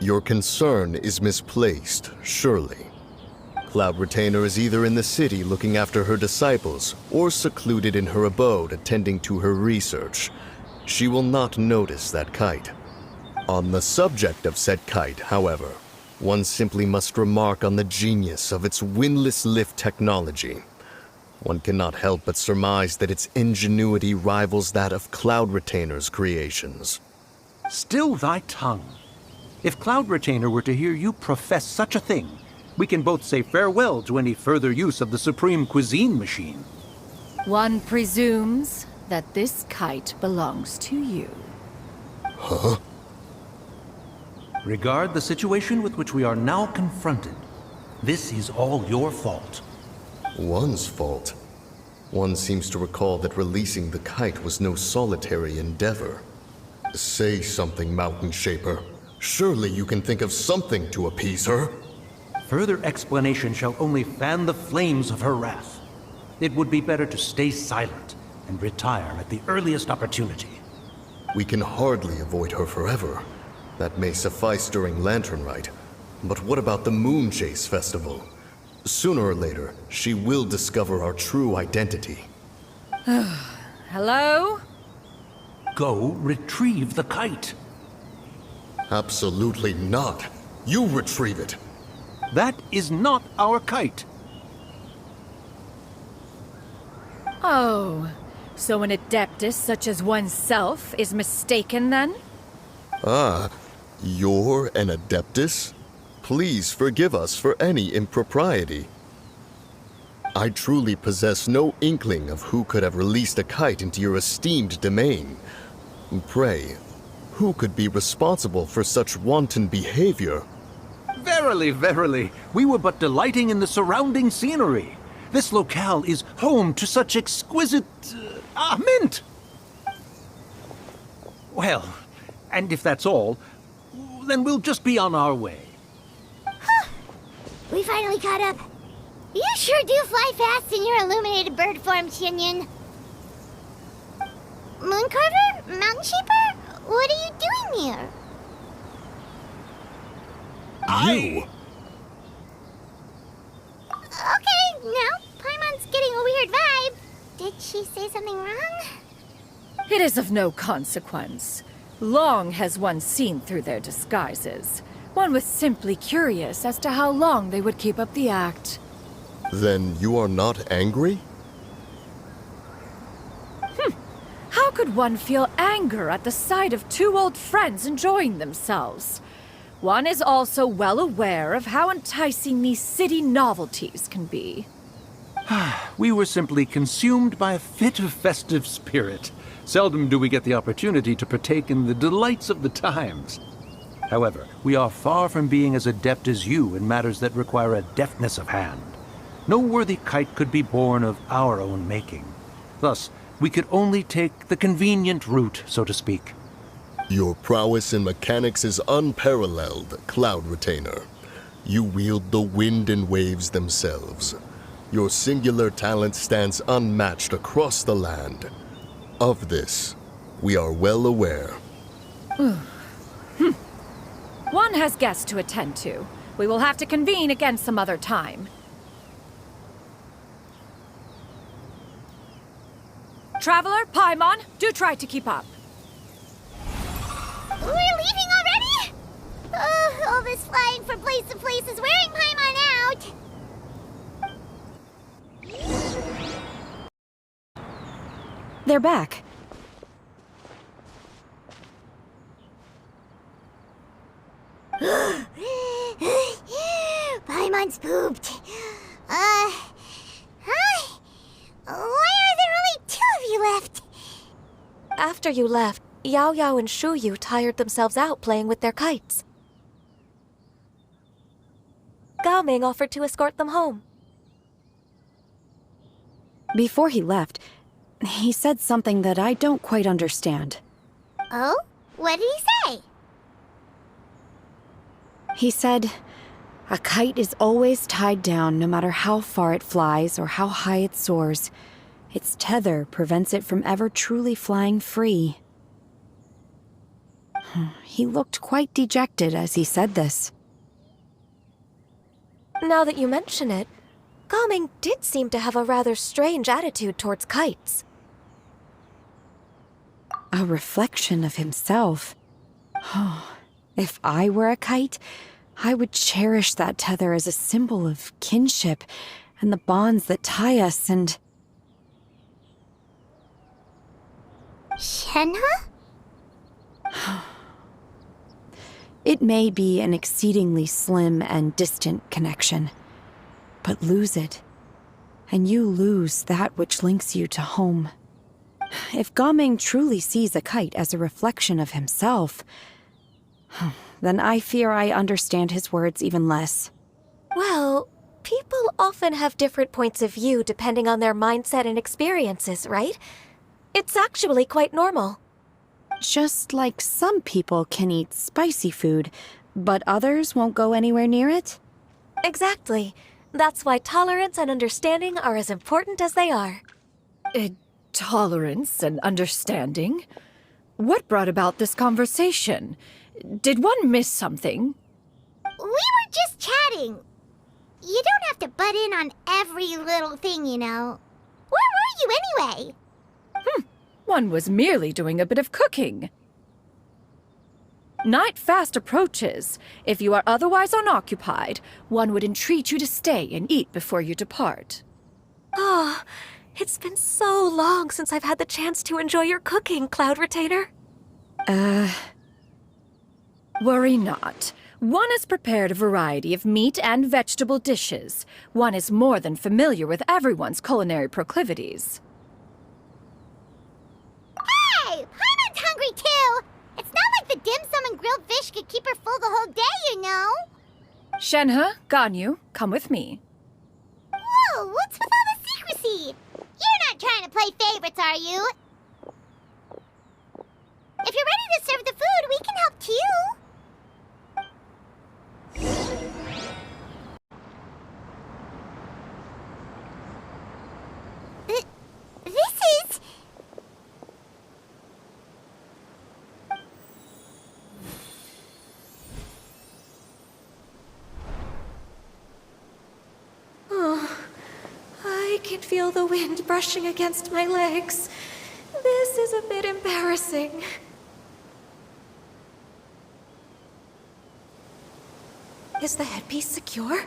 Your concern is misplaced, surely. Cloud Retainer is either in the city looking after her disciples, or secluded in her abode attending to her research. She will not notice that kite. On the subject of said kite, however, one simply must remark on the genius of its windlass lift technology. One cannot help but surmise that its ingenuity rivals that of Cloud Retainer's creations. Still thy tongue. If Cloud Retainer were to hear you profess such a thing, we can both say farewell to any further use of the Supreme Cuisine Machine. One presumes that this kite belongs to you. Huh? Regard the situation with which we are now confronted. This is all your fault. One's fault? One seems to recall that releasing the kite was no solitary endeavor. Say something, Mountain Shaper. Surely you can think of something to appease her. Further explanation shall only fan the flames of her wrath. It would be better to stay silent and retire at the earliest opportunity. We can hardly avoid her forever. That may suffice during Lantern Rite. But what about the Moon Chase Festival? Sooner or later, she will discover our true identity. Hello? Go retrieve the kite. Absolutely not. You retrieve it. That is not our kite. Oh, so an adeptus such as oneself is mistaken then? Ah, you're an adeptus? Please forgive us for any impropriety. I truly possess no inkling of who could have released a kite into your esteemed domain. Pray, who could be responsible for such wanton behavior? Verily, verily, we were but delighting in the surrounding scenery. This locale is home to such exquisite... mint! Well, and if that's all, then we'll just be on our way. We finally caught up. You sure do fly fast in your illuminated bird form, Xianyun. Mooncarver? Mountain Shaper? What are you doing here? You? Okay, now Paimon's getting a weird vibe. Did she say something wrong? It is of no consequence. Long has one seen through their disguises. One was simply curious as to how long they would keep up the act. Then you are not angry? How could one feel anger at the sight of two old friends enjoying themselves? One is also well aware of how enticing these city novelties can be. We were simply consumed by a fit of festive spirit. Seldom do we get the opportunity to partake in the delights of the times. However, we are far from being as adept as you in matters that require a deftness of hand. No worthy kite could be born of our own making. Thus, we could only take the convenient route, so to speak. Your prowess in mechanics is unparalleled, Cloud Retainer. You wield the wind and waves themselves. Your singular talent stands unmatched across the land. Of this, we are well aware. One has guests to attend to. We will have to convene again some other time. Traveler, Paimon, do try to keep up. We're leaving already? All this flying from place to place is wearing Paimon out. They're back. Paimon's pooped. Hi. Why are there only two of you left? After you left, Yao Yao and Shu Yu tired themselves out playing with their kites. Gao Ming offered to escort them home. Before he left, he said something that I don't quite understand. Oh? What did he say? He said, a kite is always tied down no matter how far it flies or how high it soars. Its tether prevents it from ever truly flying free. He looked quite dejected as he said this. Now that you mention it, Gaming did seem to have a rather strange attitude towards kites. A reflection of himself. If I were a kite, I would cherish that tether as a symbol of kinship and the bonds that tie us and... Shenhe? It may be an exceedingly slim and distant connection, but lose it, and you lose that which links you to home. If Gaming truly sees a kite as a reflection of himself, then I fear I understand his words even less. Well, people often have different points of view depending on their mindset and experiences, right? It's actually quite normal. Just like some people can eat spicy food, but others won't go anywhere near it? Exactly. That's why tolerance and understanding are as important as they are. Tolerance and understanding? What brought about this conversation? Did one miss something? We were just chatting. You don't have to butt in on every little thing, you know. Where were you anyway? One was merely doing a bit of cooking. Night fast approaches. If you are otherwise unoccupied, one would entreat you to stay and eat before you depart. Oh, it's been so long since I've had the chance to enjoy your cooking, Cloud Retainer. Worry not. One has prepared a variety of meat and vegetable dishes. One is more than familiar with everyone's culinary proclivities. Hey! Paimon's hungry too! It's not like the dim sum and grilled fish could keep her full the whole day, you know? Shenhe, Ganyu, come with me. Whoa, what's with all the secrecy? You're not trying to play favorites, are you? If you're ready to serve the food, we can help too. This is... Oh, I can feel the wind brushing against my legs. This is a bit embarrassing. Is the headpiece secure?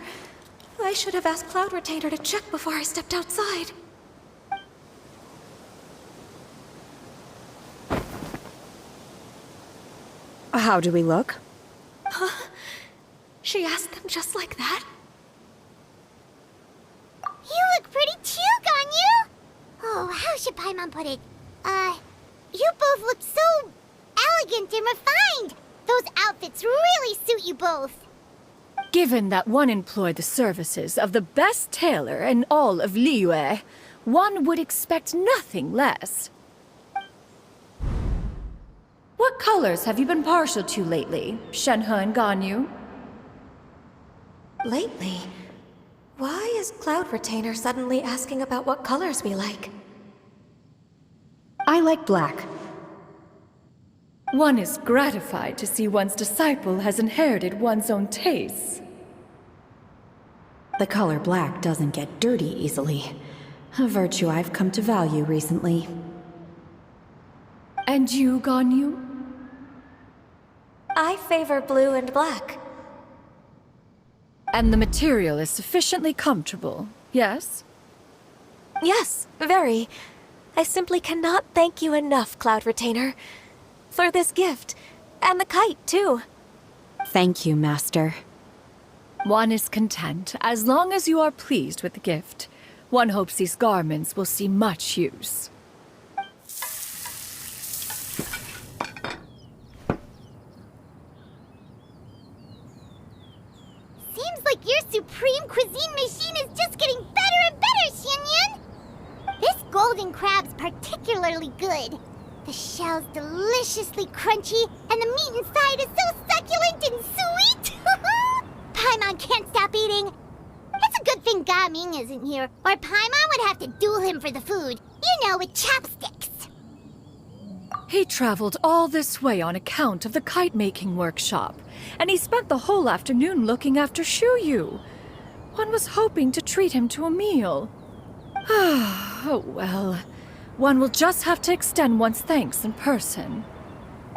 I should have asked Cloud Retainer to check before I stepped outside. How do we look? Huh? She asked them just like that? You look pretty too, Ganyu! Oh, how should Paimon put it? You both look so elegant and refined! Those outfits really suit you both. Given that one employed the services of the best tailor in all of Liyue, one would expect nothing less. What colors have you been partial to lately, Shenhe and Ganyu? Lately? Why is Cloud Retainer suddenly asking about what colors we like? I like black. One is gratified to see one's disciple has inherited one's own tastes. The color black doesn't get dirty easily. A virtue I've come to value recently. And you, Ganyu? I favor blue and black. And the material is sufficiently comfortable, yes? Yes, very. I simply cannot thank you enough, Cloud Retainer. For this gift. And the kite, too. Thank you, Master. One is content, as long as you are pleased with the gift. One hopes these garments will see much use. Seems like your supreme cuisine machine is just getting better and better, Xianyun! golden crab's particularly good. The shell's deliciously crunchy, and the meat inside is so succulent and sweet! Paimon can't stop eating. It's a good thing Gaming isn't here, or Paimon would have to duel him for the food. You know, with chopsticks. He traveled all this way on account of the kite-making workshop, and he spent the whole afternoon looking after Shuyu. One was hoping to treat him to a meal. Oh well. One will just have to extend one's thanks in person.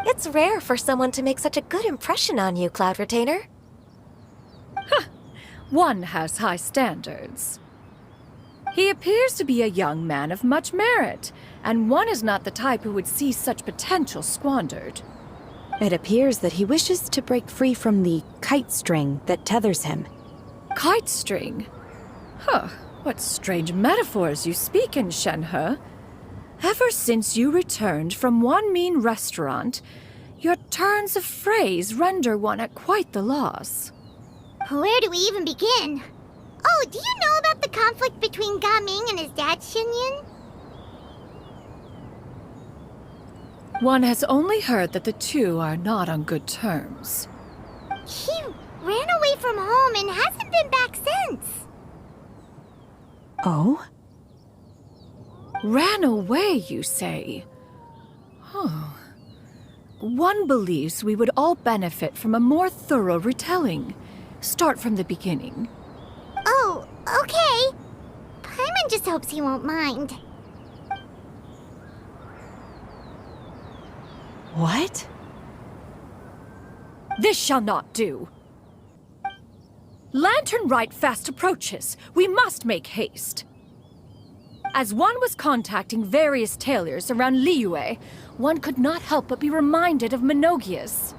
It's rare for someone to make such a good impression on you, Cloud Retainer. One has high standards. He appears to be a young man of much merit, and one is not the type who would see such potential squandered. It appears that he wishes to break free from the kite string that tethers him. Kite string? Huh, what strange metaphors you speak in, Shenhe. Ever since you returned from one mean restaurant, your turns of phrase render one at quite the loss. Where do we even begin? Oh, do you know about the conflict between Gaming and his dad, Xinyun? One has only heard that the two are not on good terms. He ran away from home and hasn't been back since. Oh? Ran away, you say? Oh. One believes we would all benefit from a more thorough retelling. Start from the beginning. Oh, okay. Paimon just hopes he won't mind. What? This shall not do. Lantern Rite fast approaches. We must make haste. As one was contacting various tailors around Liyue, one could not help but be reminded of Menogias.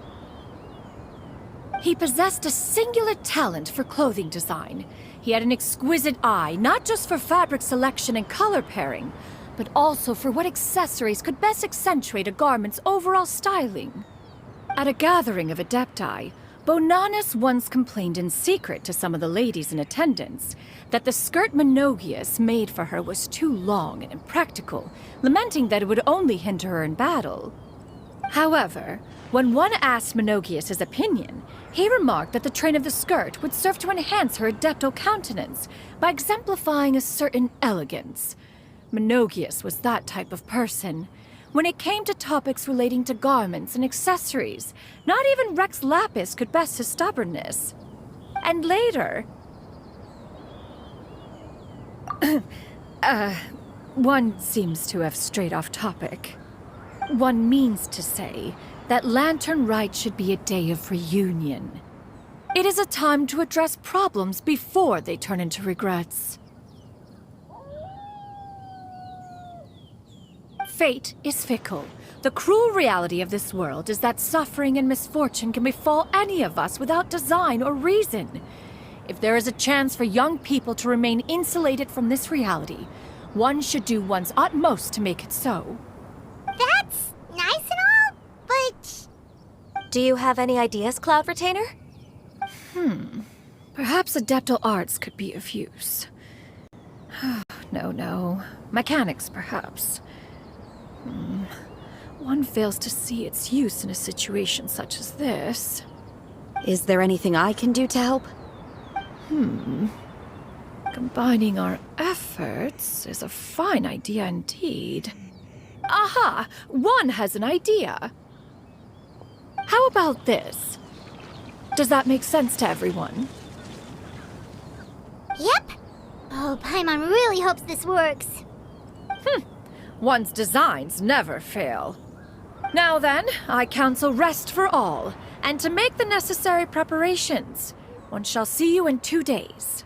He possessed a singular talent for clothing design. He had an exquisite eye, not just for fabric selection and color pairing, but also for what accessories could best accentuate a garment's overall styling. At a gathering of Adepti, Bonanis once complained in secret to some of the ladies in attendance that the skirt Menogias made for her was too long and impractical, lamenting that it would only hinder her in battle. However, when one asked Menogias his opinion, he remarked that the train of the skirt would serve to enhance her adeptal countenance by exemplifying a certain elegance. Menogias was that type of person. When it came to topics relating to garments and accessories, not even Rex Lapis could best his stubbornness. And later... one seems to have strayed off topic. One means to say that Lantern Rite should be a day of reunion. It is a time to address problems before they turn into regrets. Fate is fickle. The cruel reality of this world is that suffering and misfortune can befall any of us without design or reason. If there is a chance for young people to remain insulated from this reality, one should do one's utmost to make it so. That's nice and all, but... Do you have any ideas, Cloud Retainer? Perhaps adeptal arts could be of use. No. Mechanics, perhaps. One fails to see its use in a situation such as this. Is there anything I can do to help? Combining our efforts is a fine idea indeed. Aha! One has an idea. How about this? Does that make sense to everyone? Yep. Oh, Paimon really hopes this works. One's designs never fail. Now then, I counsel rest for all, and to make the necessary preparations. One shall see you in 2 days.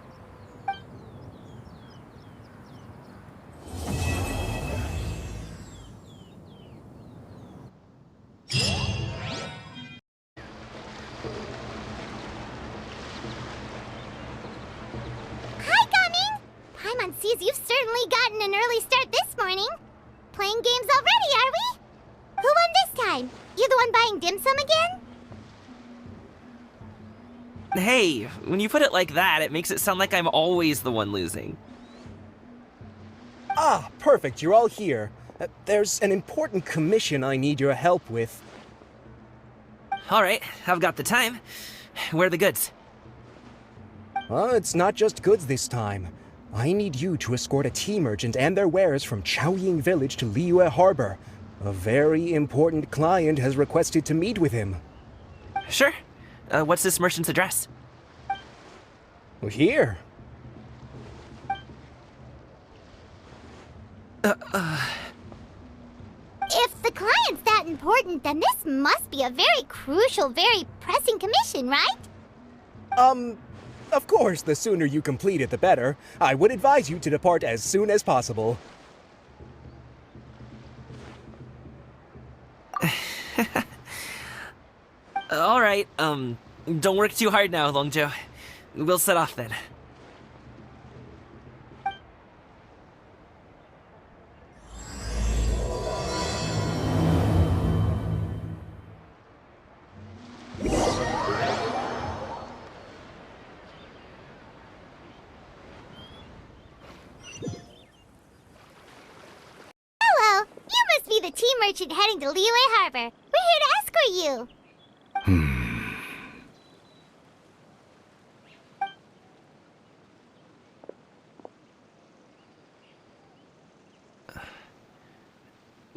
Hi, Gaming! Paimon sees you've certainly gotten an early start this morning. Playing games already, are we? Who won this time? You the one buying dim sum again? Hey, when you put it like that, it makes it sound like I'm always the one losing. Ah, perfect, you're all here. There's an important commission I need your help with. Alright, I've got the time. Where are the goods? It's not just goods this time. I need you to escort a tea merchant and their wares from Chaoying Village to Liyue Harbor. A very important client has requested to meet with him. Sure. What's this merchant's address? Here. If the client's that important, then this must be a very crucial, very pressing commission, right? Of course, the sooner you complete it, the better. I would advise you to depart as soon as possible. Alright, don't work too hard now, Longzhou. We'll set off then. Hello, you must be the tea merchant heading to Liyue Harbor. We're here to escort you.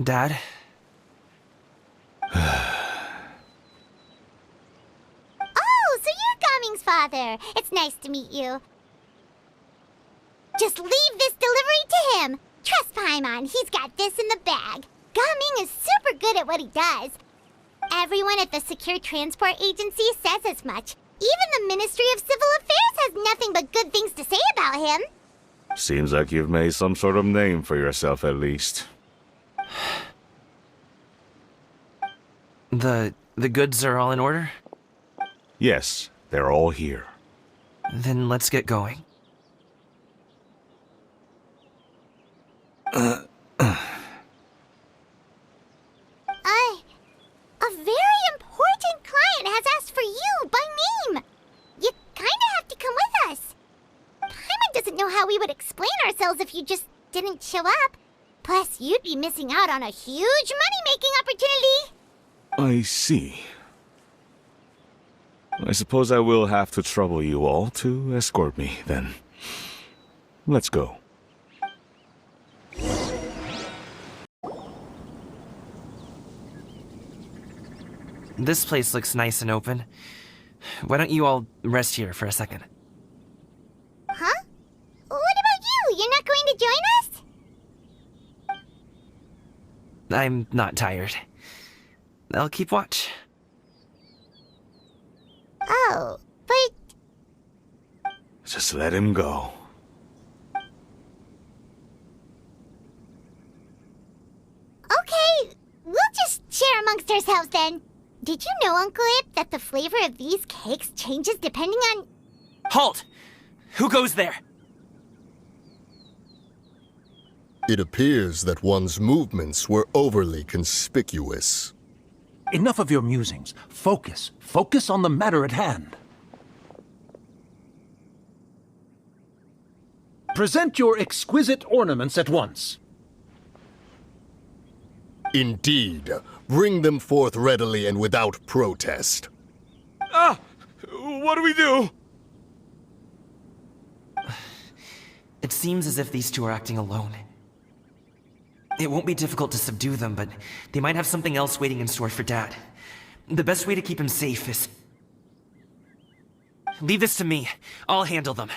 Dad? Oh, so you're Gaming's father. It's nice to meet you. Just leave this delivery to him. Trust Paimon, he's got this in the bag. Gaming is super good at what he does. Everyone at the Secure Transport Agency says as much. Even the Ministry of Civil Affairs has nothing but good things to say about him. Seems like you've made some sort of name for yourself at least. The goods are all in order? Yes, they're all here. Then let's get going. A very important client has asked for you by name. You kinda have to come with us. Paimon doesn't know how we would explain ourselves if you just didn't show up. Plus, you'd be missing out on a huge money-making opportunity. I see. I suppose I will have to trouble you all to escort me, then. Let's go. This place looks nice and open. Why don't you all rest here for a second? Huh? What about you? You're not going to join us? I'm not tired. I'll keep watch. Oh, but... Just let him go. Okay, we'll just share amongst ourselves then. Did you know, Uncle Ip, that the flavor of these cakes changes depending on... Halt! Who goes there? It appears that one's movements were overly conspicuous. Enough of your musings. Focus. Focus on the matter at hand. Present your exquisite ornaments at once. Indeed. Bring them forth readily and without protest. Ah! What do we do? It seems as if these two are acting alone. It won't be difficult to subdue them, but they might have something else waiting in store for Dad. The best way to keep him safe is... Leave this to me. I'll handle them.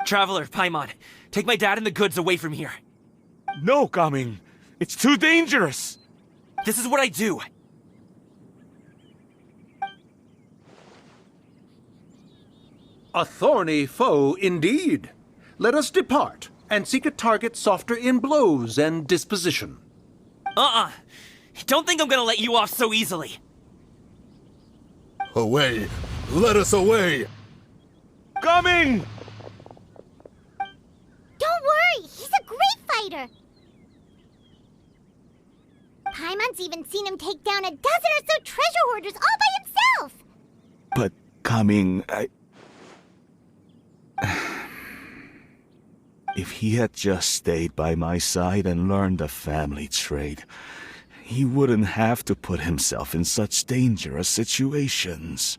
Traveler, Paimon, take my dad and the goods away from here. No, Gaming. It's too dangerous. This is what I do. A thorny foe indeed. Let us depart and seek a target softer in blows and disposition. Don't think I'm gonna let you off so easily. Away! Let us away! Coming! Don't worry, he's a great fighter. Paimon's even seen him take down a dozen or so treasure hoarders all by himself. But, Gaming, If he had just stayed by my side and learned the family trade, he wouldn't have to put himself in such dangerous situations.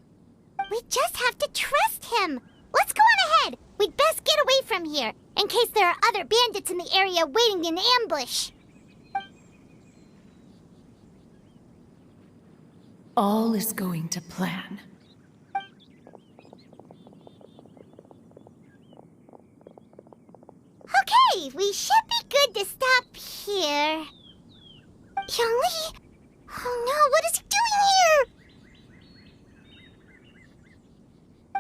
We just have to trust him. Let's go on ahead. We'd best get away from here, in case there are other bandits in the area waiting in ambush. All is going to plan. Okay, we should be good to stop here. Youngli? Oh no, what is he doing here?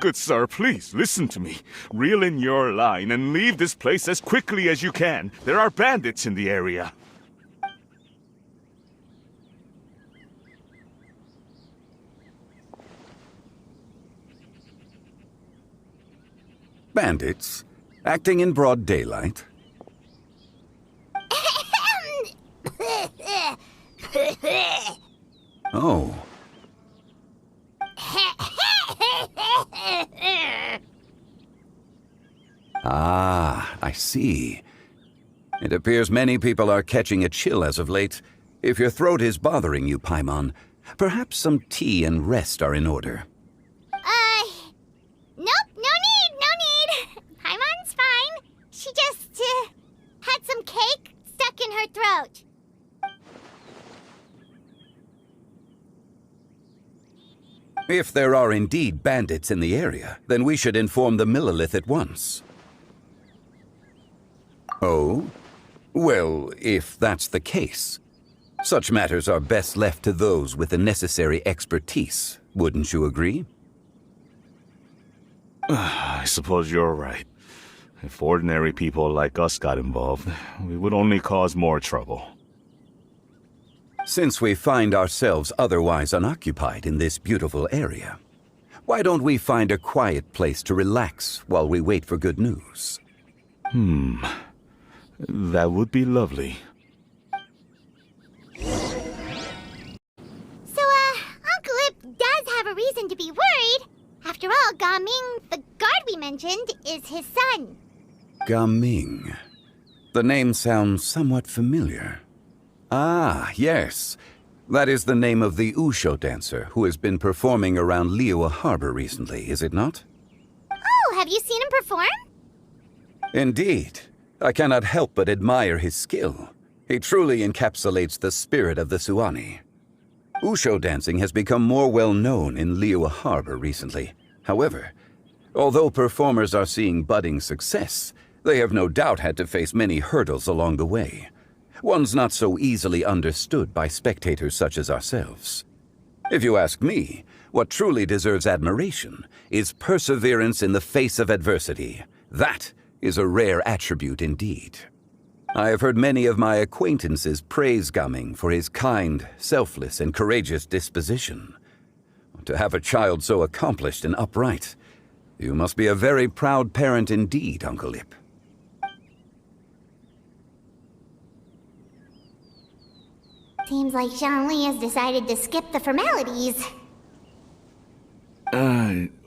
Good sir, please listen to me. Reel in your line and leave this place as quickly as you can. There are bandits in the area. Bandits? Acting in broad daylight? Oh. Ah, I see. It appears many people are catching a chill as of late. If your throat is bothering you, Paimon, perhaps some tea and rest are in order. Nope, no need. Paimon's fine. She just, had some cake stuck in her throat. If there are indeed bandits in the area, then we should inform the Millilith at once. Oh? Well, if that's the case, such matters are best left to those with the necessary expertise, wouldn't you agree? I suppose you're right. If ordinary people like us got involved, we would only cause more trouble. Since we find ourselves otherwise unoccupied in this beautiful area, why don't we find a quiet place to relax while we wait for good news? That would be lovely. So, Uncle Ip does have a reason to be worried. After all, Gaming, the guard we mentioned, is his son. Gaming. The name sounds somewhat familiar. Ah, yes. That is the name of the Usho dancer who has been performing around Liyue Harbor recently, is it not? Oh, have you seen him perform? Indeed. I cannot help but admire his skill. He truly encapsulates the spirit of the Suani. Usho dancing has become more well known in Liyue Harbor recently. However, although performers are seeing budding success, they have no doubt had to face many hurdles along the way. One's not so easily understood by spectators such as ourselves. If you ask me, what truly deserves admiration is perseverance in the face of adversity. That is a rare attribute indeed. I have heard many of my acquaintances praise Gaming for his kind, selfless, and courageous disposition. To have a child so accomplished and upright, you must be a very proud parent indeed, Uncle Ip. Seems like Zhongli has decided to skip the formalities.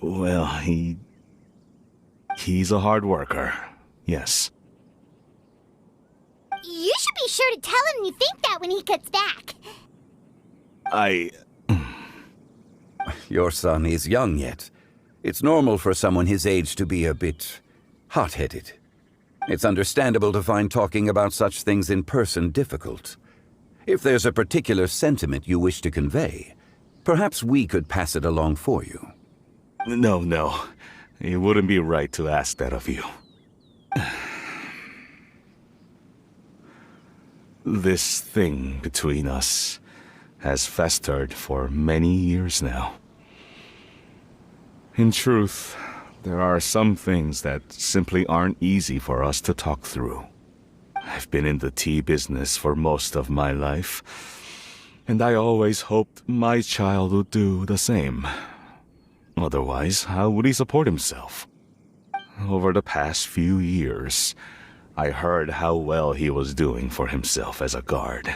Well, he's a hard worker. Yes. You should be sure to tell him you think that when he gets back. Your son is young yet. It's normal for someone his age to be a bit hot-headed. It's understandable to find talking about such things in person difficult. If there's a particular sentiment you wish to convey, perhaps we could pass it along for you. No. It wouldn't be right to ask that of you. This thing between us has festered for many years now. In truth, there are some things that simply aren't easy for us to talk through. I've been in the tea business for most of my life, and I always hoped my child would do the same. Otherwise, how would he support himself? Over the past few years, I heard how well he was doing for himself as a guard.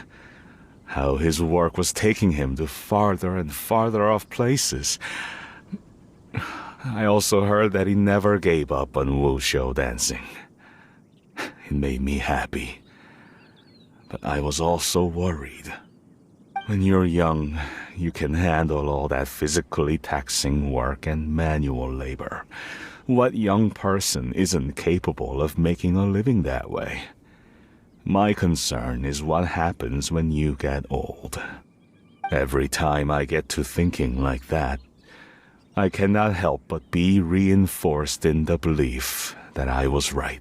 How his work was taking him to farther and farther off places. I also heard that he never gave up on wushou dancing. It made me happy. But I was also worried. When you're young, you can handle all that physically taxing work and manual labor. What young person isn't capable of making a living that way? My concern is what happens when you get old. Every time I get to thinking like that, I cannot help but be reinforced in the belief that I was right.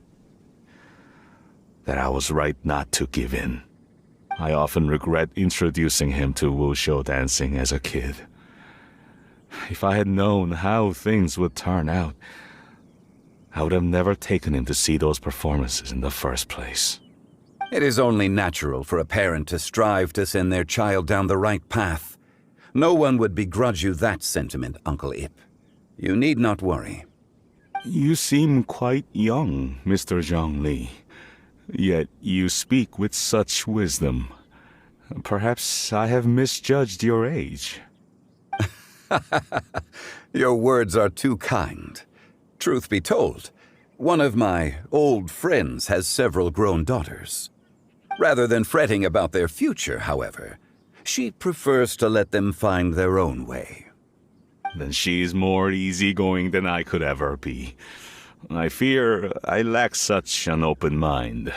That I was right not to give in. I often regret introducing him to wuxia dancing as a kid. If I had known how things would turn out, I would have never taken him to see those performances in the first place. It is only natural for a parent to strive to send their child down the right path. No one would begrudge you that sentiment, Uncle Ip. You need not worry. You seem quite young, Mr. Zhongli. Yet you speak with such wisdom. Perhaps I have misjudged your age. Your words are too kind. Truth be told, one of my old friends has several grown daughters. Rather than fretting about their future, however, she prefers to let them find their own way. Then she's more easygoing than I could ever be. I fear I lack such an open mind.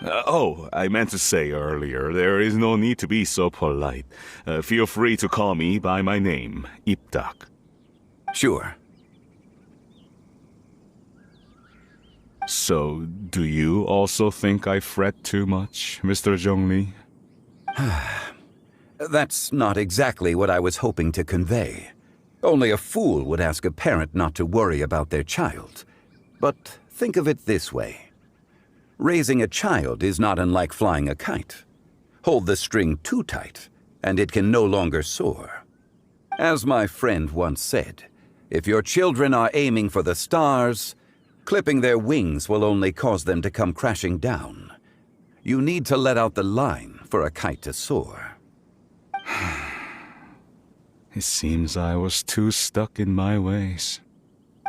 I meant to say earlier, there is no need to be so polite. Feel free to call me by my name, Ipdak. Sure. So, do you also think I fret too much, Mr. Zhongli? That's not exactly what I was hoping to convey. Only a fool would ask a parent not to worry about their child. But think of it this way. Raising a child is not unlike flying a kite. Hold the string too tight, and it can no longer soar. As my friend once said, if your children are aiming for the stars, clipping their wings will only cause them to come crashing down. You need to let out the line for a kite to soar. It seems I was too stuck in my ways.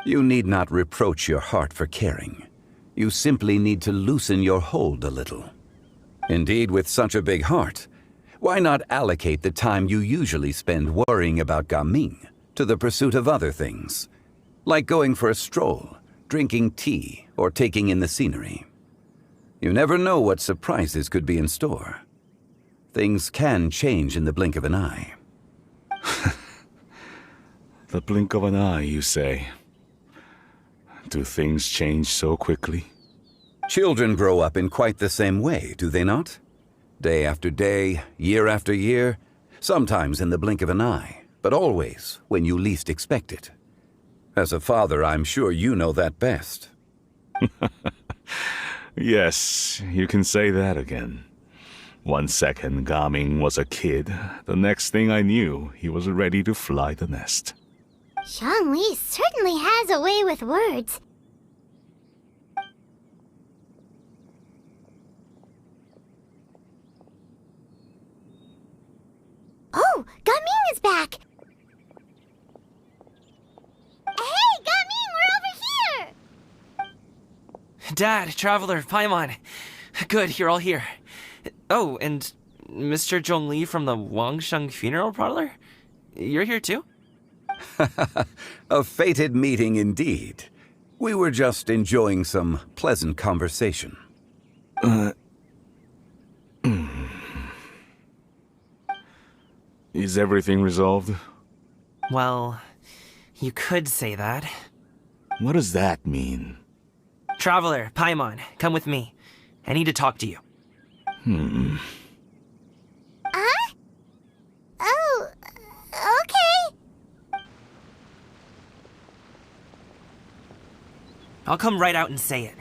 You need not reproach your heart for caring. You simply need to loosen your hold a little. Indeed, with such a big heart, why not allocate the time you usually spend worrying about Gaming to the pursuit of other things, like going for a stroll, drinking tea, or taking in the scenery? You never know what surprises could be in store. Things can change in the blink of an eye. The blink of an eye, you say? Do things change so quickly? Children grow up in quite the same way, do they not? Day after day, year after year, sometimes in the blink of an eye, but always when you least expect it. As a father, I'm sure you know that best. Yes, you can say that again. 1 second, Gaming was a kid. The next thing I knew, he was ready to fly the nest. Zhongli certainly has a way with words. Oh, Gaming is back! Hey, Gaming, we're over here! Dad, Traveler, Paimon. Good, you're all here. Oh, and Mr. Zhongli from the Wangsheng Funeral Parlor? You're here too? A fated meeting indeed. We were just enjoying some pleasant conversation. Is everything resolved? Well, you could say that. What does that mean? Traveler, Paimon, come with me. I need to talk to you. Oh, okay. I'll come right out and say it.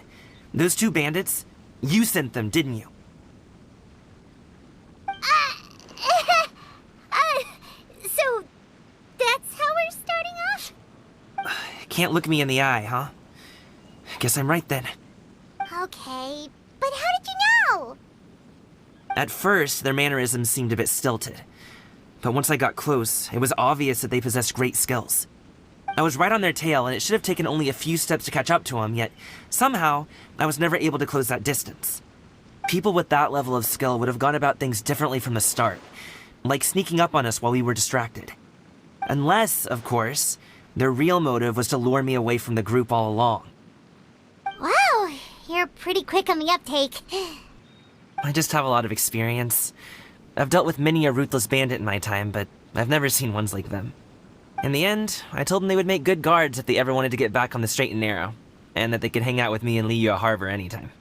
Those two bandits, you sent them, didn't you? So, that's how we're starting off? Can't look me in the eye, huh? Guess I'm right then. Okay, but how did you know? At first, their mannerisms seemed a bit stilted. But once I got close, it was obvious that they possessed great skills. I was right on their tail, and it should have taken only a few steps to catch up to them, yet somehow I was never able to close that distance. People with that level of skill would have gone about things differently from the start, like sneaking up on us while we were distracted. Unless, of course, their real motive was to lure me away from the group all along. Wow, you're pretty quick on the uptake. I just have a lot of experience. I've dealt with many a ruthless bandit in my time, but I've never seen ones like them. In the end, I told them they would make good guards if they ever wanted to get back on the straight and narrow, and that they could hang out with me in Liyue Harbor anytime.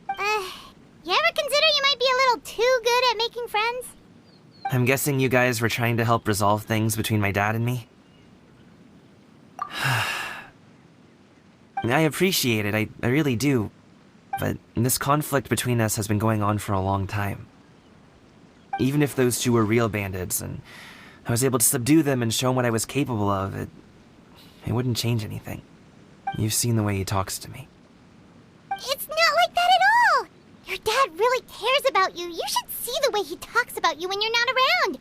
You ever consider you might be a little too good at making friends? I'm guessing you guys were trying to help resolve things between my dad and me? I appreciate it, I really do. But this conflict between us has been going on for a long time. Even if those two were real bandits, and I was able to subdue them and show them what I was capable of, it wouldn't change anything. You've seen the way he talks to me. It's not like that at all! Your dad really cares about you. You should see the way he talks about you when you're not around.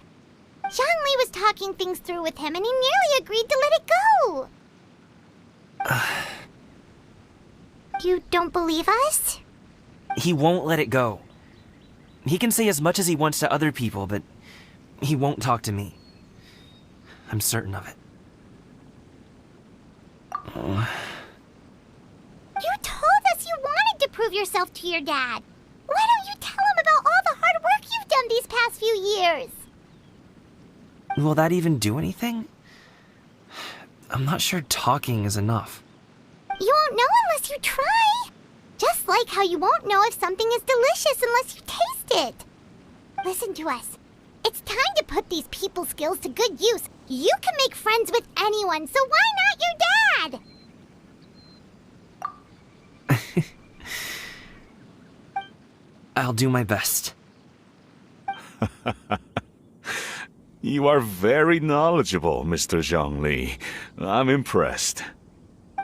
Zhongli was talking things through with him, and he nearly agreed to let it go. You don't believe us? He won't let it go. He can say as much as he wants to other people, but he won't talk to me. I'm certain of it. You told us you wanted to prove yourself to your dad. Why don't you tell him about all the hard work you've done these past few years? Will that even do anything? I'm not sure talking is enough. You won't know unless you try. Just like how you won't know if something is delicious unless you taste it. Listen to us. It's time to put these people skills to good use. You can make friends with anyone, so why not your dad? I'll do my best. You are very knowledgeable, Mr. Zhongli. I'm impressed.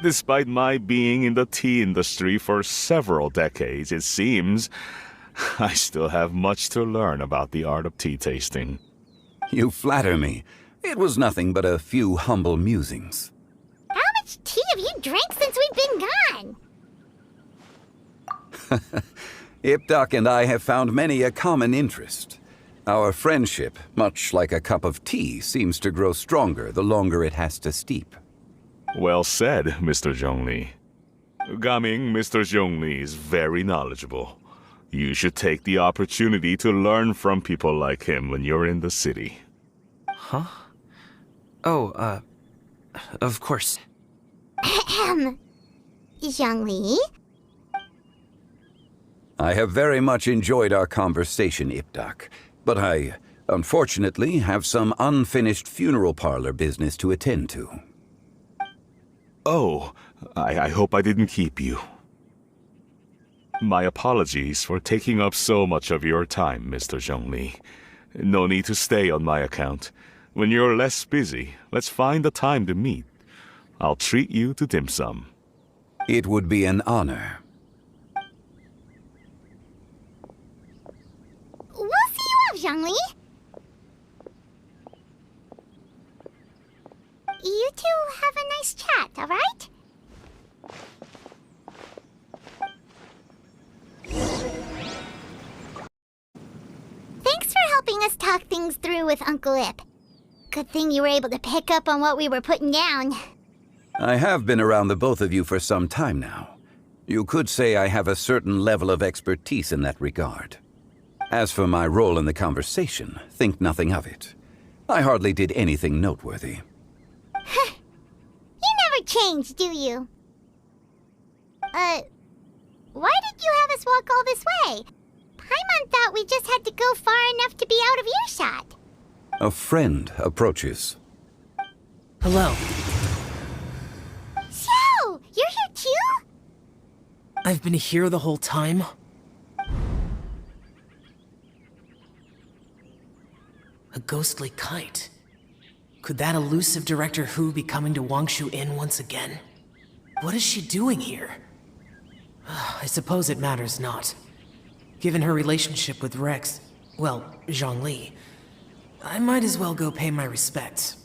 Despite my being in the tea industry for several decades, it seems I still have much to learn about the art of tea tasting. You flatter me. It was nothing but a few humble musings. How much tea have you drank since we've been gone? Ipdak and I have found many a common interest. Our friendship, much like a cup of tea, seems to grow stronger the longer it has to steep. Well said, Mr. Zhongli. Gaming, Mr. Zhongli is very knowledgeable. You should take the opportunity to learn from people like him when you're in the city. Huh? Oh, of course. Zhongli? I have very much enjoyed our conversation, Ipdak, but I, unfortunately, have some unfinished funeral parlor business to attend to. Oh, I hope I didn't keep you. My apologies for taking up so much of your time, Mr. Zhongli. No need to stay on my account. When you're less busy, let's find a time to meet. I'll treat you to dim sum. It would be an honor. We'll see you off, Zhongli. You two have a nice chat, all right? Thanks for helping us talk things through with Uncle Ip. Good thing you were able to pick up on what we were putting down. I have been around the both of you for some time now. You could say I have a certain level of expertise in that regard. As for my role in the conversation, think nothing of it. I hardly did anything noteworthy. You never change, do you? Why did you have us walk all this way? Paimon thought we just had to go far enough to be out of earshot. A friend approaches. Hello. So, you're here too? I've been here the whole time? A ghostly kite. Could that elusive Director Hu be coming to Wangshu Inn once again? What is she doing here? I suppose it matters not. Given her relationship with Rex, well, Zhongli, I might as well go pay my respects.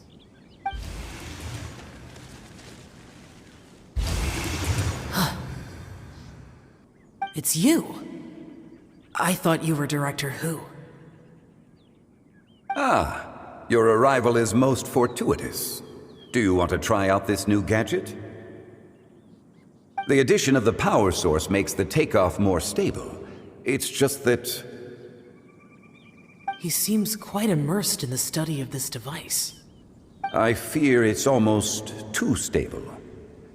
It's you. I thought you were Director Who. Ah, your arrival is most fortuitous. Do you want to try out this new gadget? The addition of the power source makes the takeoff more stable. It's just that... He seems quite immersed in the study of this device. I fear it's almost too stable.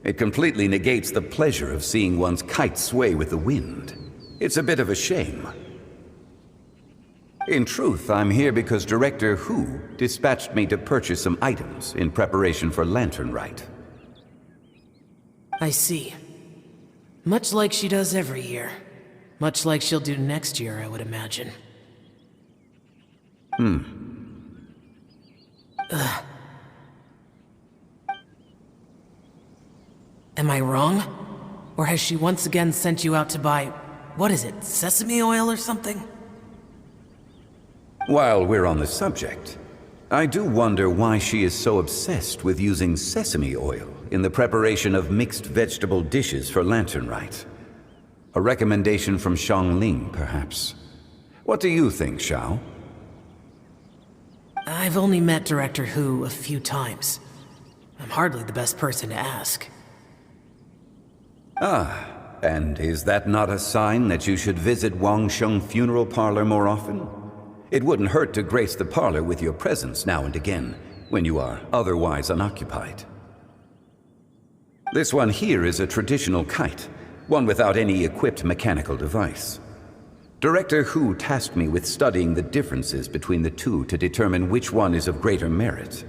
It completely negates the pleasure of seeing one's kite sway with the wind. It's a bit of a shame. In truth, I'm here because Director Who dispatched me to purchase some items in preparation for Lantern Rite. I see. Much like she does every year. Much like she'll do next year, I would imagine. Ugh. Am I wrong? Or has she once again sent you out to buy, what is it, sesame oil or something? While we're on the subject, I do wonder why she is so obsessed with using sesame oil in the preparation of mixed vegetable dishes for Lantern Rite. A recommendation from Xiangling, perhaps. What do you think, Xiao? I've only met Director Who a few times. I'm hardly the best person to ask. Ah, and is that not a sign that you should visit Wangsheng Funeral Parlor more often? It wouldn't hurt to grace the parlor with your presence now and again, when you are otherwise unoccupied. This one here is a traditional kite, one without any equipped mechanical device. Director Who tasked me with studying the differences between the two to determine which one is of greater merit.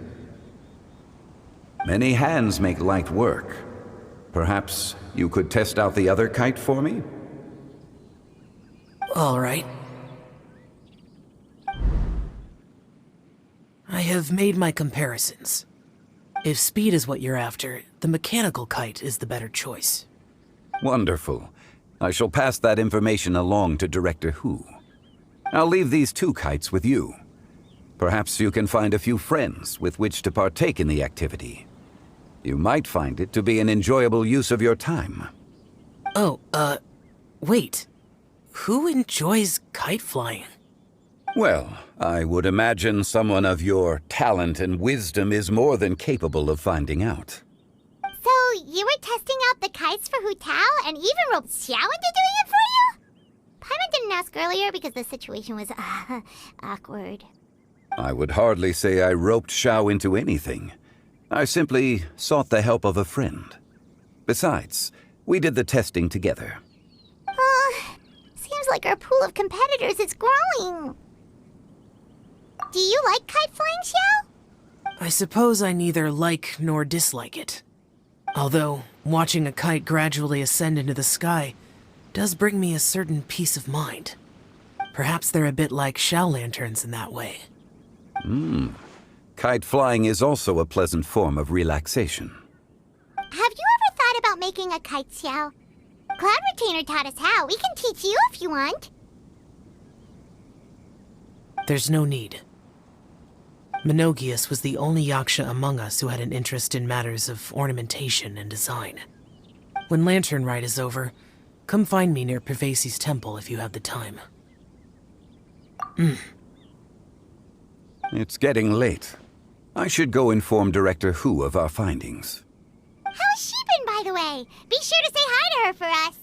Many hands make light work. Perhaps you could test out the other kite for me? All right. I have made my comparisons. If speed is what you're after, the mechanical kite is the better choice. Wonderful. I shall pass that information along to Director Who. I'll leave these two kites with you. Perhaps you can find a few friends with which to partake in the activity. You might find it to be an enjoyable use of your time. Oh, wait. Who enjoys kite flying? Well, I would imagine someone of your talent and wisdom is more than capable of finding out. So, you were testing out the kites for Hu Tao and even roped Xiao into doing it for you? Paimon didn't ask earlier because the situation was, awkward. I would hardly say I roped Xiao into anything. I simply sought the help of a friend. Besides, we did the testing together. Seems like our pool of competitors is growing. Do you like kite flying, Xiao? I suppose I neither like nor dislike it. Although, watching a kite gradually ascend into the sky does bring me a certain peace of mind. Perhaps they're a bit like Xiao lanterns in that way. Kite flying is also a pleasant form of relaxation. Have you ever thought about making a kite, Xiao? Cloud Retainer taught us how. We can teach you if you want. There's no need. Menogias was the only Yaksha among us who had an interest in matters of ornamentation and design. When Lantern Rite is over, come find me near Pervasi's temple if you have the time. It's getting late. I should go inform Director Who of our findings. How's she been, by the way? Be sure to say hi to her for us.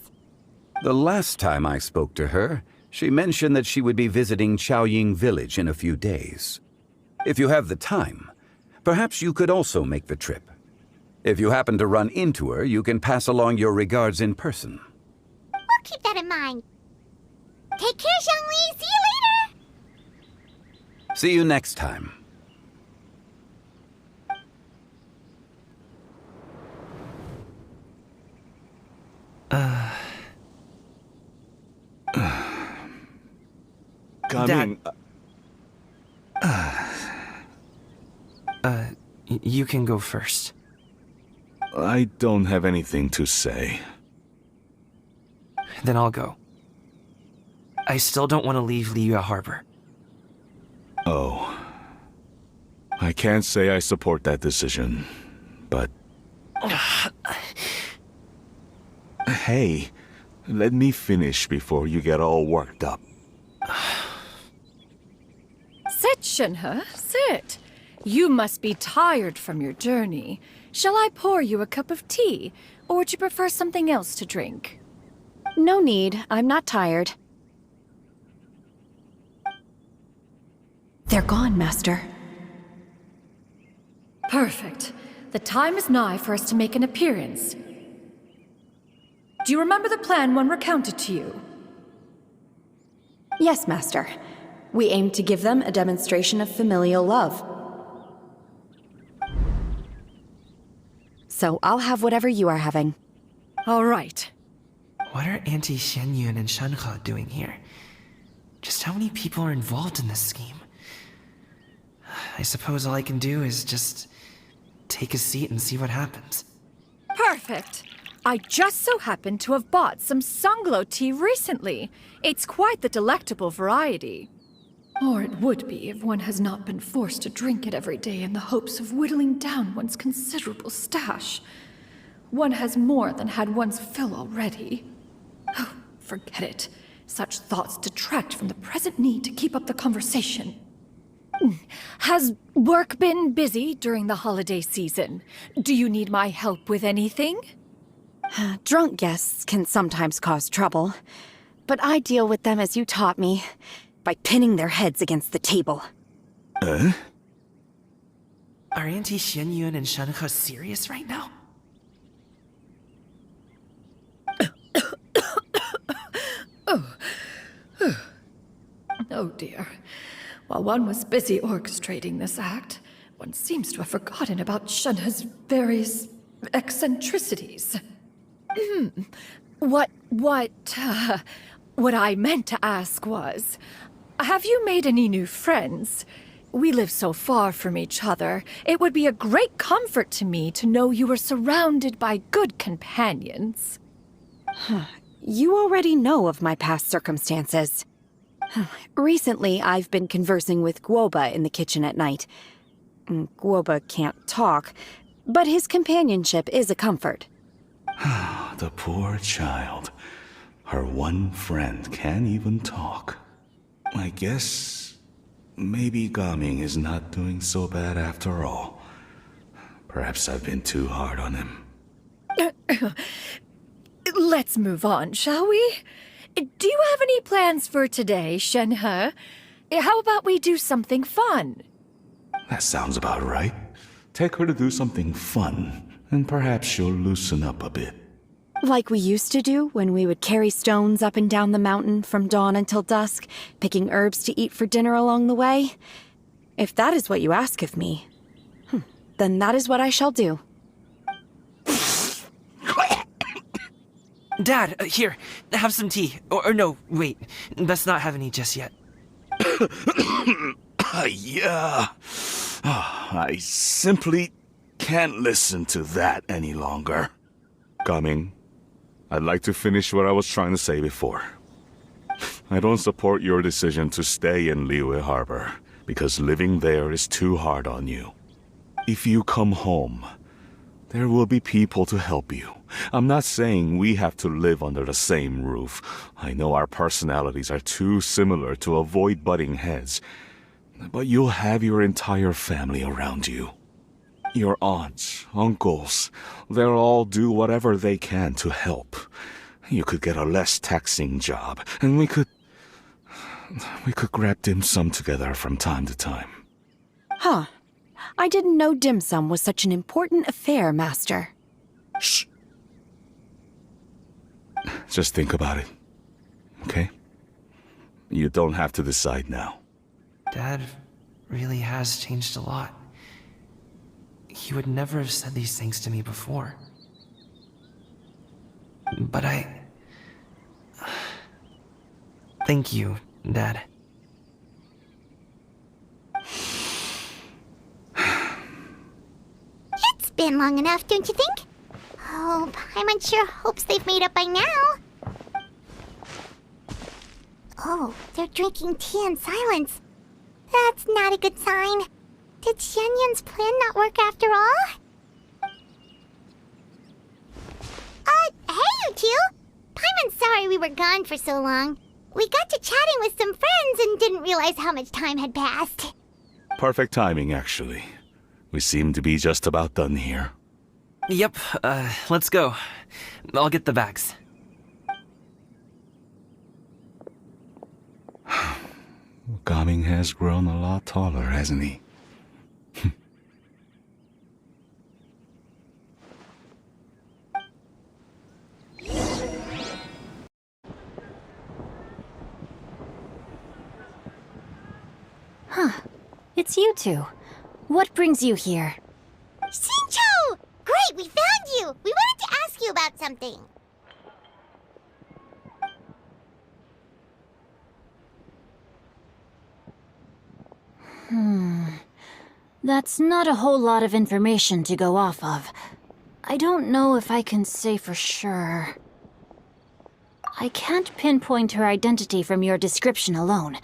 The last time I spoke to her, she mentioned that she would be visiting Chaoying Village in a few days. If you have the time, perhaps you could also make the trip. If you happen to run into her, you can pass along your regards in person. We'll keep that in mind. Take care, Xiangli. See you later. See you next time. Dad. You can go first. I don't have anything to say. Then I'll go. I still don't want to leave Liyue Harbor. Oh. I can't say I support that decision, but... Hey, Let me finish before you get all worked up. Sit, Shenhe, sit. You must be tired from your journey. Shall I pour you a cup of tea, or would you prefer something else to drink? No need. I'm not tired. They're gone, Master. Perfect. The time is nigh for us to make an appearance. Do you remember the plan one recounted to you? Yes, Master. We aim to give them a demonstration of familial love. So I'll have whatever you are having. All right. What are Auntie Xianyun and Shenhe doing here? Just how many people are involved in this scheme? I suppose all I can do is just take a seat and see what happens. Perfect. I just so happen to have bought some Sunglow tea recently. It's quite the delectable variety. Or it would be if one has not been forced to drink it every day in the hopes of whittling down one's considerable stash. One has more than had one's fill already. Oh, forget it. Such thoughts detract from the present need to keep up the conversation. Has work been busy during the holiday season? Do you need my help with anything? Drunk guests can sometimes cause trouble, but I deal with them as you taught me, by pinning their heads against the table. Are Auntie Xianyun and Shenhe serious right now? Oh dear. While one was busy orchestrating this act, one seems to have forgotten about Shenhe's various eccentricities. What I meant to ask was, have you made any new friends? We live so far from each other. It would be a great comfort to me to know you were surrounded by good companions. You already know of my past circumstances. Recently, I've been conversing with Guoba in the kitchen at night. Guoba can't talk, but his companionship is a comfort. The poor child. Her one friend can't even talk. I guess maybe Gaming is not doing so bad after all. Perhaps I've been too hard on him. Let's move on, shall we? Do you have any plans for today, Shenhe? How about we do something fun? That sounds about right. Take her to do something fun, and perhaps she'll loosen up a bit. Like we used to do when we would carry stones up and down the mountain from dawn until dusk, picking herbs to eat for dinner along the way? If that is what you ask of me, then that is what I shall do. Dad, here, have some tea. Or no, wait, let's not have any just yet. Yeah. I simply can't listen to that any longer. Gaming, I'd like to finish what I was trying to say before. I don't support your decision to stay in Liyue Harbor, because living there is too hard on you. If you come home, there will be people to help you. I'm not saying we have to live under the same roof. I know our personalities are too similar to avoid butting heads. But you'll have your entire family around you. Your aunts, uncles, they'll all do whatever they can to help. You could get a less taxing job, and we could grab dim sum together from time to time. Huh. I didn't know dim sum was such an important affair, Master. Shh. Just think about it, okay? You don't have to decide now. Dad really has changed a lot. He would never have said these things to me before. But thank you, Dad. It's been long enough, don't you think? Oh, Paimon sure hopes they've made up by now. Oh, they're drinking tea in silence. That's not a good sign. Did Xianyun's plan not work after all? Hey, you two! Paimon's sorry we were gone for so long. We got to chatting with some friends and didn't realize how much time had passed. Perfect timing, actually. We seem to be just about done here. Yep, let's go. I'll get the bags. Gaming has grown a lot taller, hasn't he? Huh. It's you two. What brings you here? Shincho! Great, we found you! We wanted to ask you about something. That's not a whole lot of information to go off of. I don't know if I can say for sure. I can't pinpoint her identity from your description alone,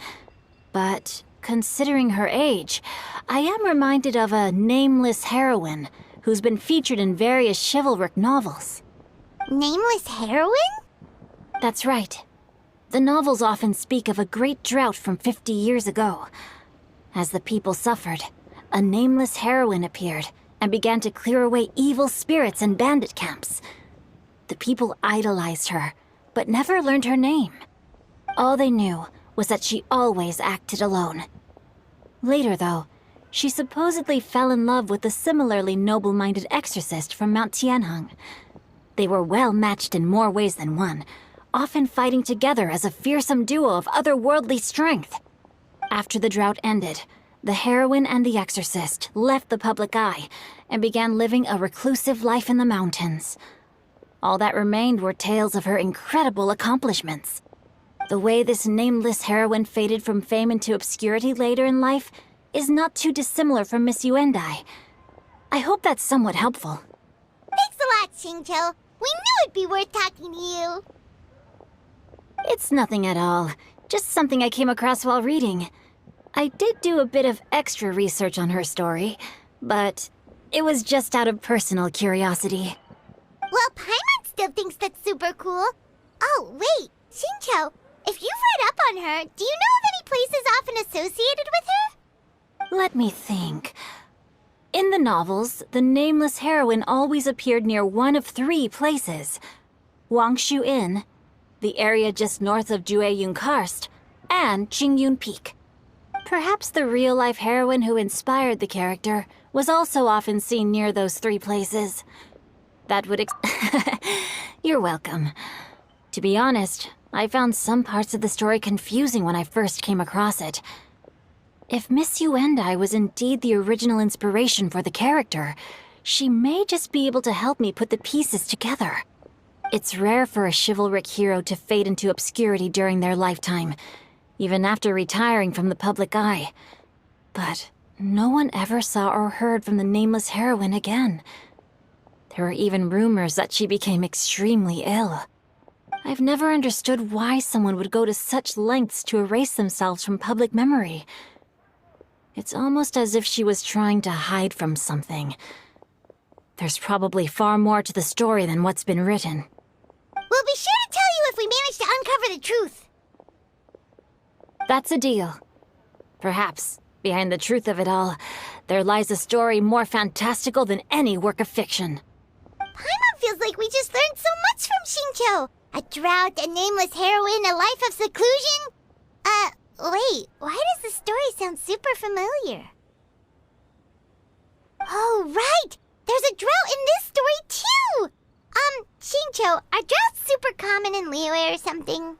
but considering her age, I am reminded of a nameless heroine who's been featured in various chivalric novels. Nameless heroine? That's right. The novels often speak of a great drought from 50 years ago. As the people suffered, a nameless heroine appeared and began to clear away evil spirits and bandit camps. The people idolized her, but never learned her name. All they knew was that she always acted alone. Later, though, she supposedly fell in love with a similarly noble-minded exorcist from Mount Tianheng. They were well matched in more ways than one, often fighting together as a fearsome duo of otherworldly strength. After the drought ended, the heroine and the exorcist left the public eye and began living a reclusive life in the mountains. All that remained were tales of her incredible accomplishments. The way this nameless heroine faded from fame into obscurity later in life is not too dissimilar from Miss Yuendai. I hope that's somewhat helpful. Thanks a lot, Shincho. We knew it'd be worth talking to you. It's nothing at all. Just something I came across while reading. I did do a bit of extra research on her story, but it was just out of personal curiosity. Well, Paimon still thinks that's super cool. Oh, wait, Shincho, if you've read up on her, do you know of any places often associated with her? Let me think. In the novels, the nameless heroine always appeared near one of 3 places. Wangshu Inn, the area just north of Jueyun Karst, and Qingyun Peak. Perhaps the real-life heroine who inspired the character was also often seen near those 3 places. That would You're welcome. To be honest, I found some parts of the story confusing when I first came across it. If Miss Yuendai was indeed the original inspiration for the character, she may just be able to help me put the pieces together. It's rare for a chivalric hero to fade into obscurity during their lifetime, even after retiring from the public eye. But no one ever saw or heard from the nameless heroine again. There were even rumors that she became extremely ill. I've never understood why someone would go to such lengths to erase themselves from public memory. It's almost as if she was trying to hide from something. There's probably far more to the story than what's been written. We'll be sure to tell you if we manage to uncover the truth. That's a deal. Perhaps, behind the truth of it all, there lies a story more fantastical than any work of fiction. Paimon feels like we just learned so much from Shincho. A drought, a nameless heroine, a life of seclusion. Wait, why does the story sound super familiar? Oh, right! There's a drought in this story, too! Shincho, are droughts super common in Liyue or something?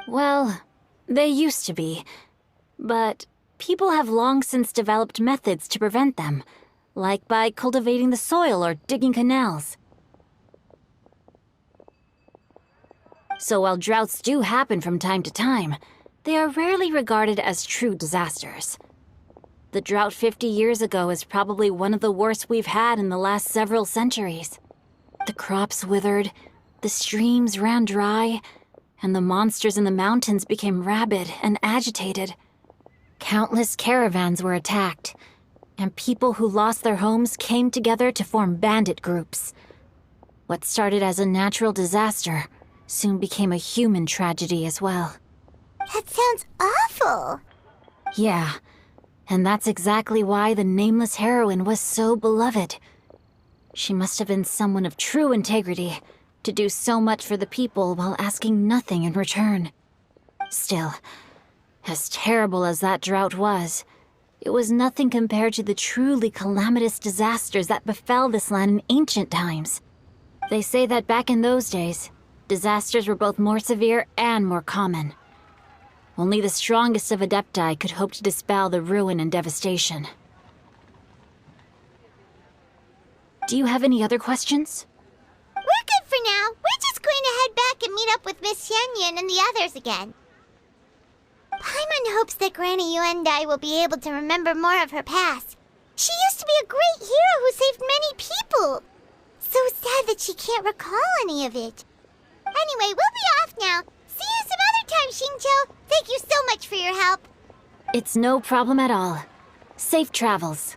Well, they used to be. But people have long since developed methods to prevent them, like by cultivating the soil or digging canals. So while droughts do happen from time to time, they are rarely regarded as true disasters. The drought 50 years ago is probably one of the worst we've had in the last several centuries. The crops withered, the streams ran dry, and the monsters in the mountains became rabid and agitated. Countless caravans were attacked, and people who lost their homes came together to form bandit groups. What started as a natural disaster soon became a human tragedy as well. That sounds awful. Yeah, and that's exactly why the nameless heroine was so beloved. She must have been someone of true integrity, to do so much for the people while asking nothing in return. Still, as terrible as that drought was, it was nothing compared to the truly calamitous disasters that befell this land in ancient times. They say that back in those days, disasters were both more severe and more common. Only the strongest of Adepti could hope to dispel the ruin and devastation. Do you have any other questions? We're good for now. We're just going to head back and meet up with Miss Xianyun and the others again. Paimon hopes that Granny Yuendai will be able to remember more of her past. She used to be a great hero who saved many people. So sad that she can't recall any of it. Anyway, we'll be off now. See you some other time, Xingqiu. Thank you so much for your help. It's no problem at all. Safe travels.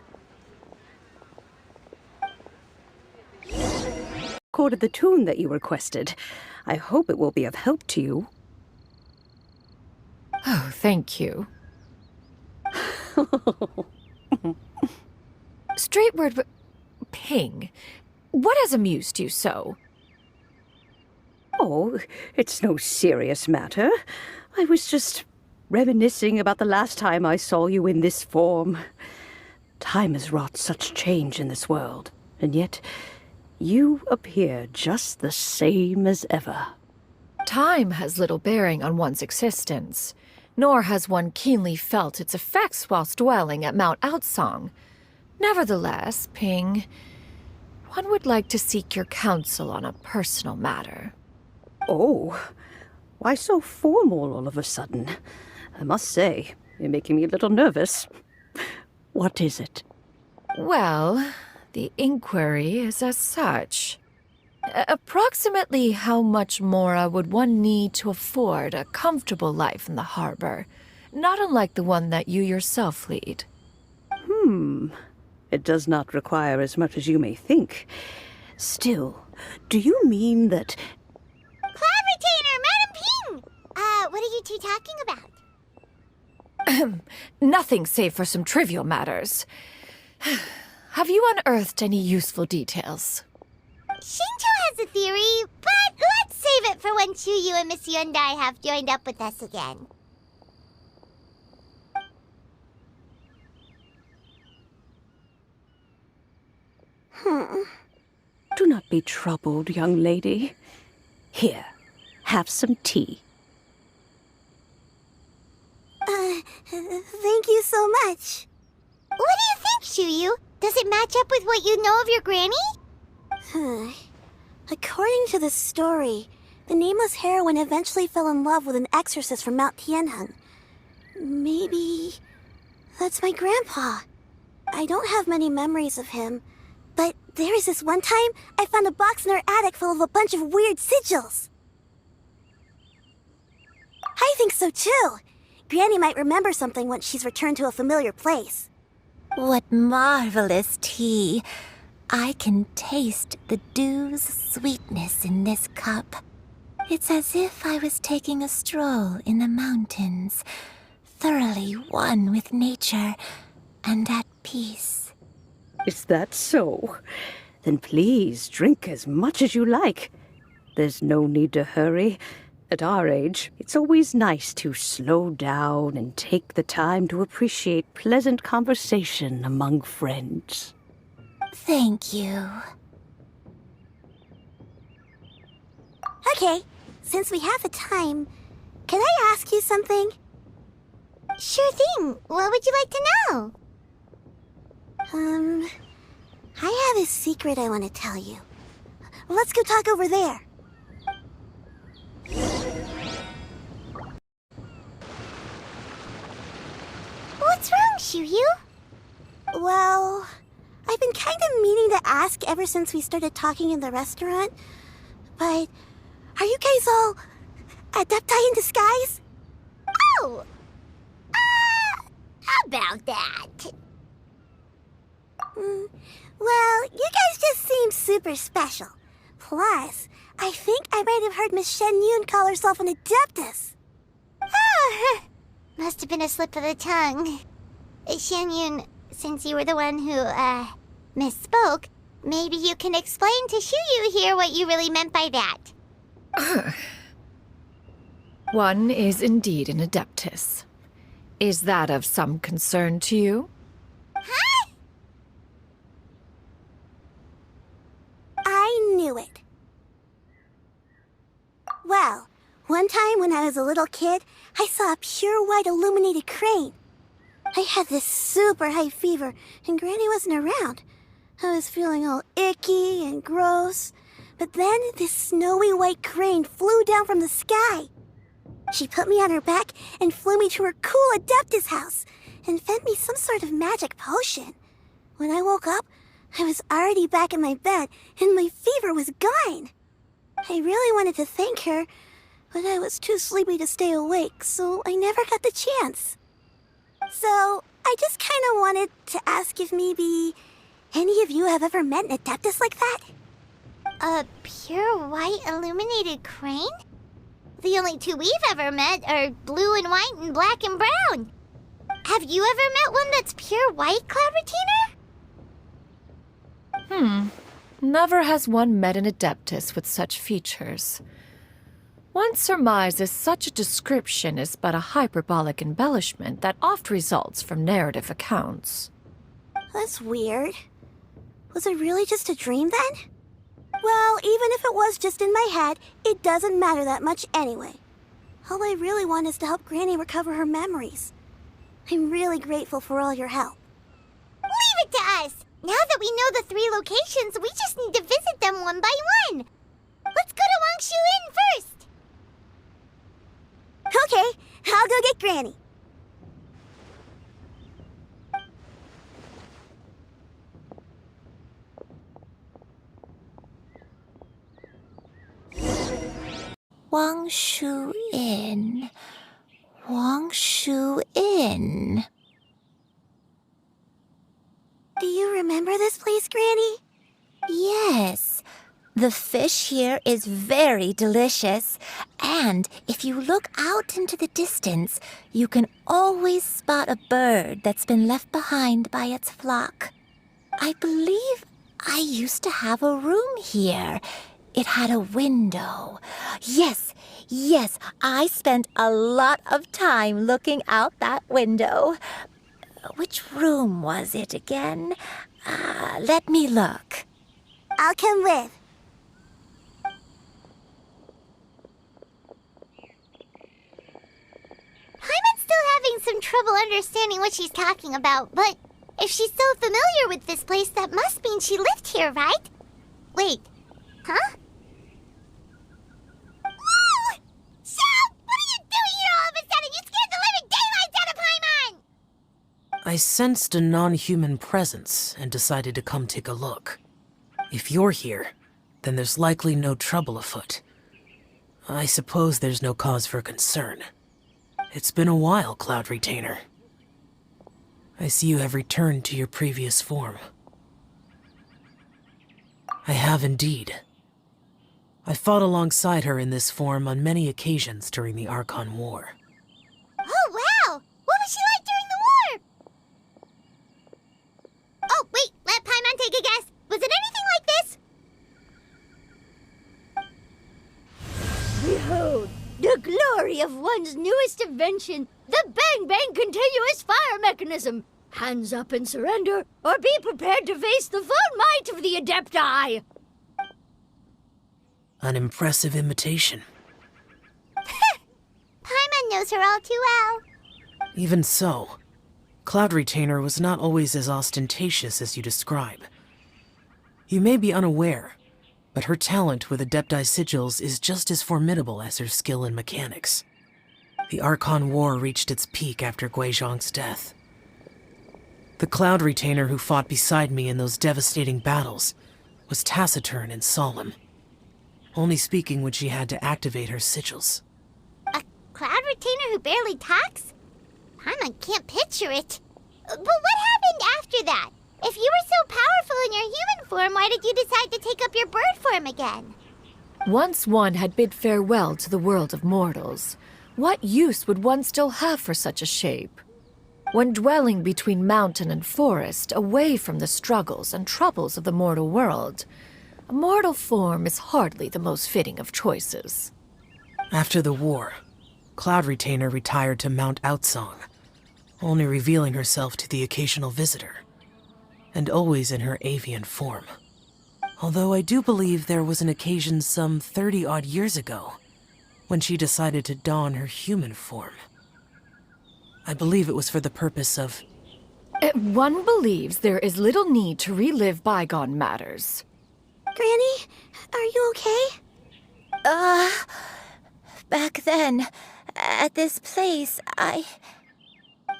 Recorded the tune that you requested. I hope it will be of help to you. Oh, thank you. Straight word, Ping. What has amused you so? Oh, it's no serious matter. I was just reminiscing about the last time I saw you in this form. Time has wrought such change in this world, and yet you appear just the same as ever. Time has little bearing on one's existence, nor has one keenly felt its effects whilst dwelling at Mount Outsong. Nevertheless, Ping, one would like to seek your counsel on a personal matter. Oh, why so formal all of a sudden? I must say, you're making me a little nervous. What is it? Well, the inquiry is as such. Approximately how much more would one need to afford a comfortable life in the harbor, not unlike the one that you yourself lead? It does not require as much as you may think. Still, do you mean that... Cloud Retainer, Madam Ping! What are you two talking about? Nothing save for some trivial matters. Have you unearthed any useful details? Xingqiu has a theory, but let's save it for when Chuyu and Miss Yuendai have joined up with us again. Do not be troubled, young lady. Here, have some tea. Thank you so much. What do you think, Chuyu? Does it match up with what you know of your granny? According to the story, the nameless heroine eventually fell in love with an exorcist from Mount Tianheng. Maybe that's my grandpa. I don't have many memories of him, but there was this one time I found a box in our attic full of a bunch of weird sigils. I think so too. Granny might remember something once she's returned to a familiar place. What marvelous tea. I can taste the dew's sweetness in this cup. It's as if I was taking a stroll in the mountains, thoroughly one with nature and at peace. Is that so? Then please drink as much as you like. There's no need to hurry. At our age, it's always nice to slow down and take the time to appreciate pleasant conversation among friends. Thank you. Okay, since we have the time, can I ask you something? Sure thing. What would you like to know? I have a secret I want to tell you. Let's go talk over there. What's wrong, Chuyu? Well, I've been kind of meaning to ask ever since we started talking in the restaurant, but are you guys all Adepti in disguise? Oh! About that. Well, you guys just seem super special. Plus, I think I might have heard Miss Shen Yun call herself an Adeptus. Oh, must have been a slip of the tongue. Shen Yun, since you were the one who, misspoke, maybe you can explain to Shuyu here what you really meant by that. One is indeed an Adeptus. Is that of some concern to you? Huh? I knew it. Well, one time when I was a little kid, I saw a pure white illuminated crane. I had this super high fever, and Granny wasn't around. I was feeling all icky and gross. But then this snowy white crane flew down from the sky. She put me on her back and flew me to her cool Adeptus house and fed me some sort of magic potion. When I woke up, I was already back in my bed and my fever was gone. I really wanted to thank her, but I was too sleepy to stay awake, so I never got the chance. So, I just kind of wanted to ask if maybe any of you have ever met an Adeptus like that? A pure white illuminated crane? The only two we've ever met are blue and white and black and brown. Have you ever met one that's pure white, Cloud Retainer? Never has one met an Adeptus with such features. One surmises such a description is but a hyperbolic embellishment that oft results from narrative accounts. That's weird. Was it really just a dream then? Well, even if it was just in my head, it doesn't matter that much anyway. All I really want is to help Granny recover her memories. I'm really grateful for all your help. Leave it to us! Now that we know the 3 locations, we just need to visit them one by one. Let's go to Wangshu Inn first. Okay, I'll go get Granny. Wangshu Inn. Wangshu Inn. Do you remember this place, Granny? Yes. The fish here is very delicious. And if you look out into the distance, you can always spot a bird that's been left behind by its flock. I believe I used to have a room here. It had a window. Yes, I spent a lot of time looking out that window. Which room was it again? Let me look. I'll come with. Paimon's still having some trouble understanding what she's talking about, but if she's so familiar with this place, that must mean she lived here, right? Wait, huh? Whoa! Shao! What are you doing here all of a sudden? You scared the living daylights out of Paimon! I sensed a non-human presence and decided to come take a look. If you're here, then there's likely no trouble afoot. I suppose there's no cause for concern. It's been a while, Cloud Retainer. I see you have returned to your previous form. I have indeed. I fought alongside her in this form on many occasions during the Archon War. Oh, wow! What was she like during the war? Oh, wait, let Paimon take a guess. Was it anything like this? Behold, the glory of one's newest invention, the Bang Bang Continuous Fire Mechanism. Hands up and surrender, or be prepared to face the full might of the Adepti. An impressive imitation. Paimon knows her all too well. Even so, Cloud Retainer was not always as ostentatious as you describe. You may be unaware, but her talent with Adepti sigils is just as formidable as her skill in mechanics. The Archon War reached its peak after Guizhong's death. The Cloud Retainer who fought beside me in those devastating battles was taciturn and solemn, only speaking when she had to activate her sigils. A Cloud Retainer who barely talks? Paimon can't picture it. But what happened after that? If you were so powerful in your human form, why did you decide to take up your bird form again? Once one had bid farewell to the world of mortals, what use would one still have for such a shape? When dwelling between mountain and forest, away from the struggles and troubles of the mortal world, a mortal form is hardly the most fitting of choices. After the war, Cloud Retainer retired to Mount Outsong, only revealing herself to the occasional visitor, and always in her avian form. Although I do believe there was an occasion some 30-odd years ago when she decided to don her human form. I believe it was for the purpose of... One believes there is little need to relive bygone matters. Granny, are you okay? Back then, at this place,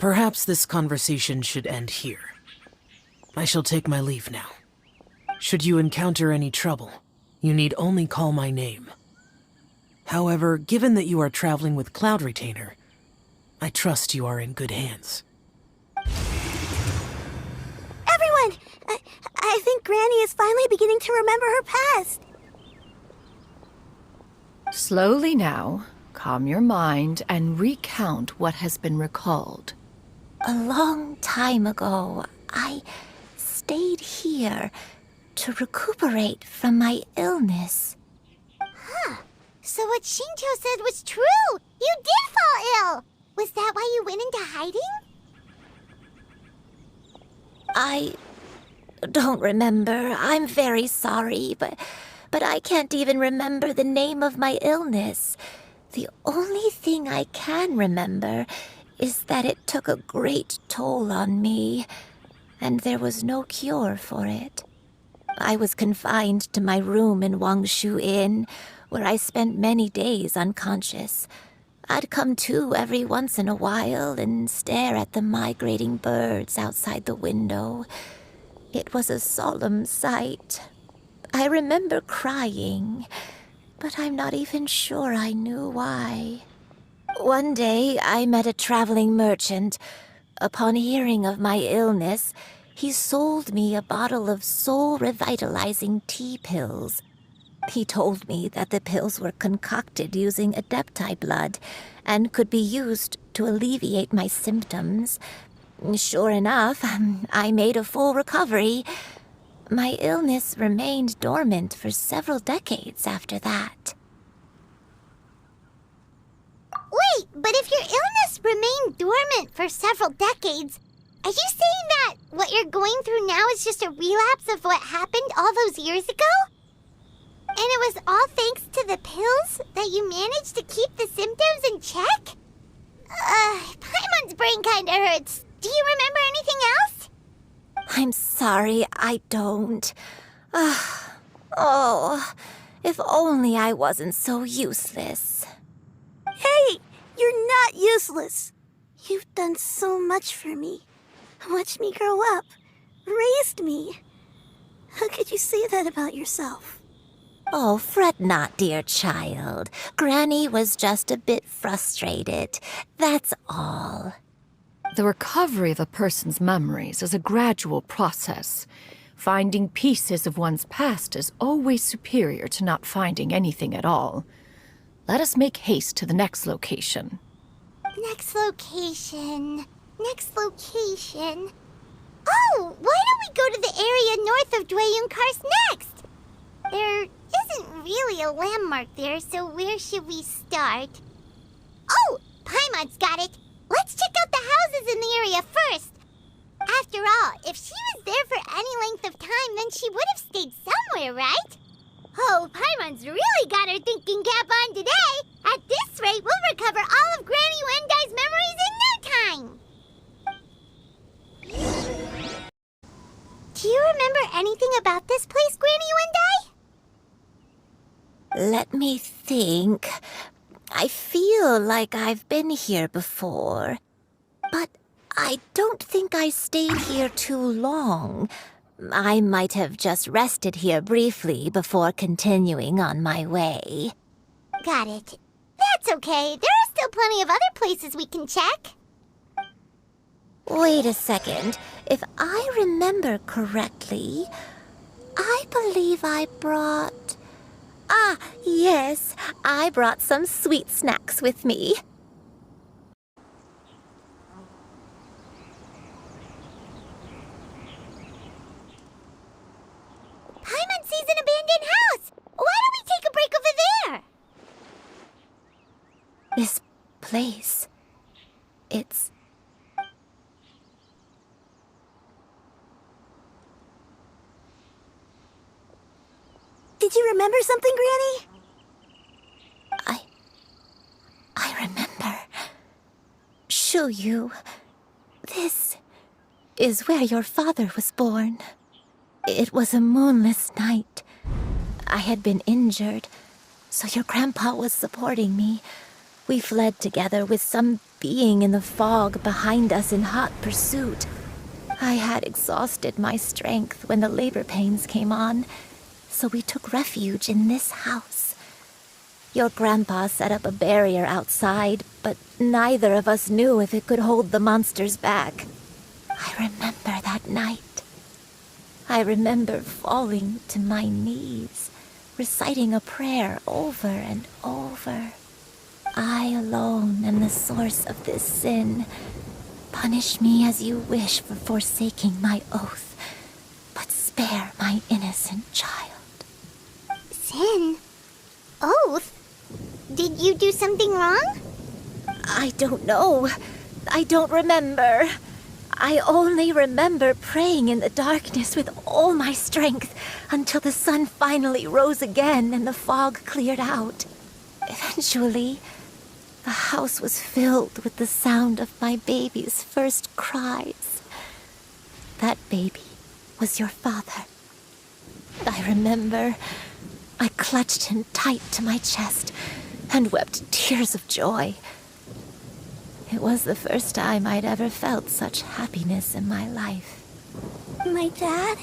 Perhaps this conversation should end here. I shall take my leave now. Should you encounter any trouble, you need only call my name. However, given that you are traveling with Cloud Retainer, I trust you are in good hands. Everyone! I think Granny is finally beginning to remember her past. Slowly now, calm your mind and recount what has been recalled. A long time ago, I stayed here to recuperate from my illness. Huh. So what Shinto said was true! You did fall ill! Was that why you went into hiding? I don't remember. I'm very sorry, but I can't even remember the name of my illness. The only thing I can remember is that it took a great toll on me, and there was no cure for it. I was confined to my room in Wangshu Inn, where I spent many days unconscious. I'd come to every once in a while and stare at the migrating birds outside the window. It was a solemn sight. I remember crying, but I'm not even sure I knew why. One day, I met a traveling merchant. Upon hearing of my illness, he sold me a bottle of soul-revitalizing tea pills. He told me that the pills were concocted using Adepti blood and could be used to alleviate my symptoms. Sure enough, I made a full recovery. My illness remained dormant for several decades after that. Wait, but if your illness remained dormant for several decades, are you saying that what you're going through now is just a relapse of what happened all those years ago? And it was all thanks to the pills that you managed to keep the symptoms in check? Paimon's brain kinda hurts. Do you remember anything else? I'm sorry, I don't. Oh, if only I wasn't so useless. Hey, you're not useless. You've done so much for me. Watched me grow up. Raised me. How could you say that about yourself? Oh, fret not, dear child. Granny was just a bit frustrated. That's all. The recovery of a person's memories is a gradual process. Finding pieces of one's past is always superior to not finding anything at all. Let us make haste to the next location. Next location. Next location. Oh, why don't we go to the area north of Dwayun Karst next? There isn't really a landmark there, so where should we start? Oh, Paimon's got it. Let's check out the houses in the area first. After all, if she was there for any length of time, then she would have stayed somewhere, right? Oh, Paimon's really got her thinking cap on today. At this rate, we'll recover all of Granny Wendai's memories in no time. Do you remember anything about this place, Granny Wendai? Let me think. I feel like I've been here before, but I don't think I stayed here too long. I might have just rested here briefly before continuing on my way. Got it. That's okay. There are still plenty of other places we can check. Wait a second. If I remember correctly, I believe I brought... Ah, yes, I brought some sweet snacks with me. Paimon sees an abandoned house! Why don't we take a break over there? This place... it's... Did you remember something, Granny? I remember. Shuyu, this is where your father was born. It was a moonless night. I had been injured, so your grandpa was supporting me. We fled together with some being in the fog behind us in hot pursuit. I had exhausted my strength when the labor pains came on, so we took refuge in this house. Your grandpa set up a barrier outside, but neither of us knew if it could hold the monsters back. I remember that night. I remember falling to my knees, reciting a prayer over and over. I alone am the source of this sin. Punish me as you wish for forsaking my oath, but spare my innocent child. Sin? Oath? Did you do something wrong? I don't know. I don't remember. I only remember praying in the darkness with all my strength until the sun finally rose again and the fog cleared out. Eventually, the house was filled with the sound of my baby's first cries. That baby was your father. I remember I clutched him tight to my chest and wept tears of joy. It was the first time I'd ever felt such happiness in my life. My dad?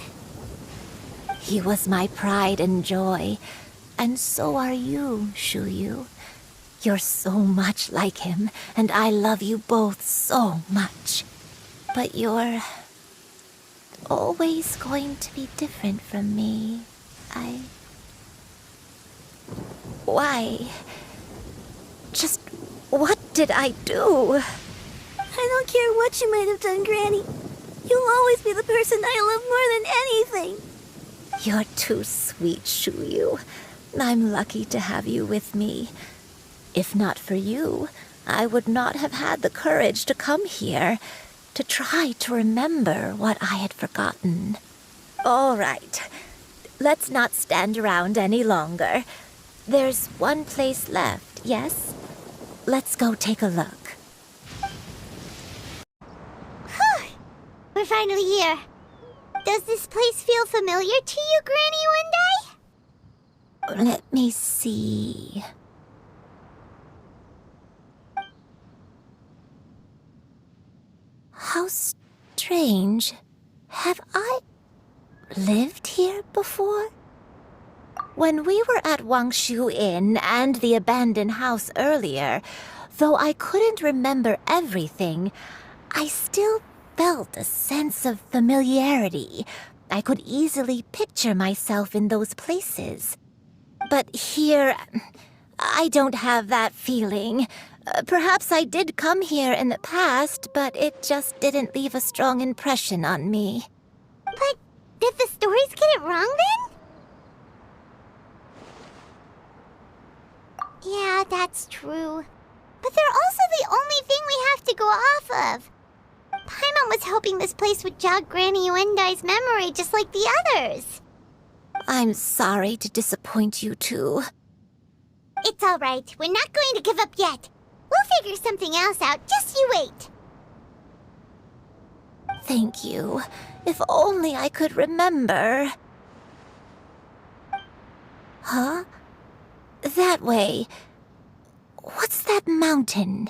He was my pride and joy, and so are you, Shuyu. You're so much like him, and I love you both so much. But you're always going to be different from me. Why? Just what did I do? I don't care what you might have done, Granny. You'll always be the person I love more than anything. You're too sweet, Shuyu. I'm lucky to have you with me. If not for you, I would not have had the courage to come here, to try to remember what I had forgotten. All right. Let's not stand around any longer. There's one place left, yes? Let's go take a look. We're finally here. Does this place feel familiar to you, Granny One Day? Let me see. How strange. Have I lived here before? When we were at Wangshu Inn and the abandoned house earlier, though I couldn't remember everything, I still felt a sense of familiarity. I could easily picture myself in those places. But here, I don't have that feeling. Perhaps I did come here in the past, but it just didn't leave a strong impression on me. But did the stories get it wrong then? Yeah, that's true. But they're also the only thing we have to go off of. Paimon was hoping this place would jog Granny Uendai's memory just like the others. I'm sorry to disappoint you too. It's all right. We're not going to give up yet. We'll figure something else out. Just you wait. Thank you. If only I could remember. Huh? That way. What's that mountain?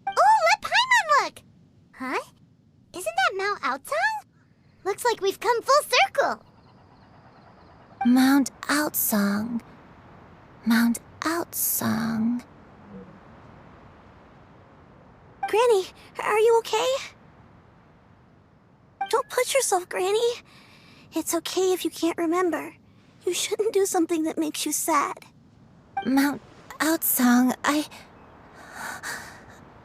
Oh, let Paimon look! Huh? Isn't that Mount Outsong? Looks like we've come full circle. Mount Outsong. Mount Outsong. Granny, are you okay? Don't push yourself, Granny. It's okay if you can't remember. You shouldn't do something that makes you sad. Mount Outsong,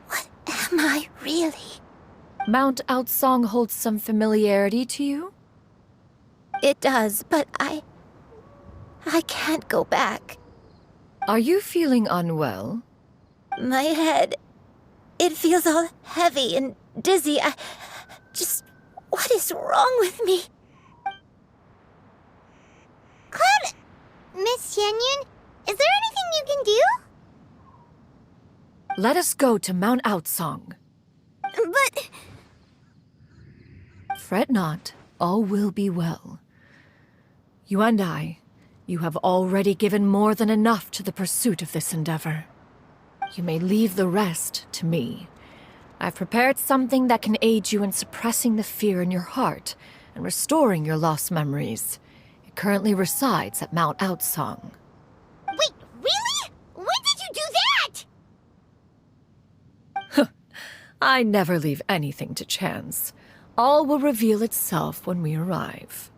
what am I really? Mount Outsong holds some familiarity to you? It does, but I can't go back. Are you feeling unwell? My head, it feels all heavy and dizzy. What is wrong with me? Cloud, Miss Xianyun, is there anything you can do? Let us go to Mount Outsong. But... Fret not, all will be well. You and I, you have already given more than enough to the pursuit of this endeavor. You may leave the rest to me. I've prepared something that can aid you in suppressing the fear in your heart and restoring your lost memories. It currently resides at Mount Outsong. Wait, really? When did you do that? I never leave anything to chance. All will reveal itself when we arrive.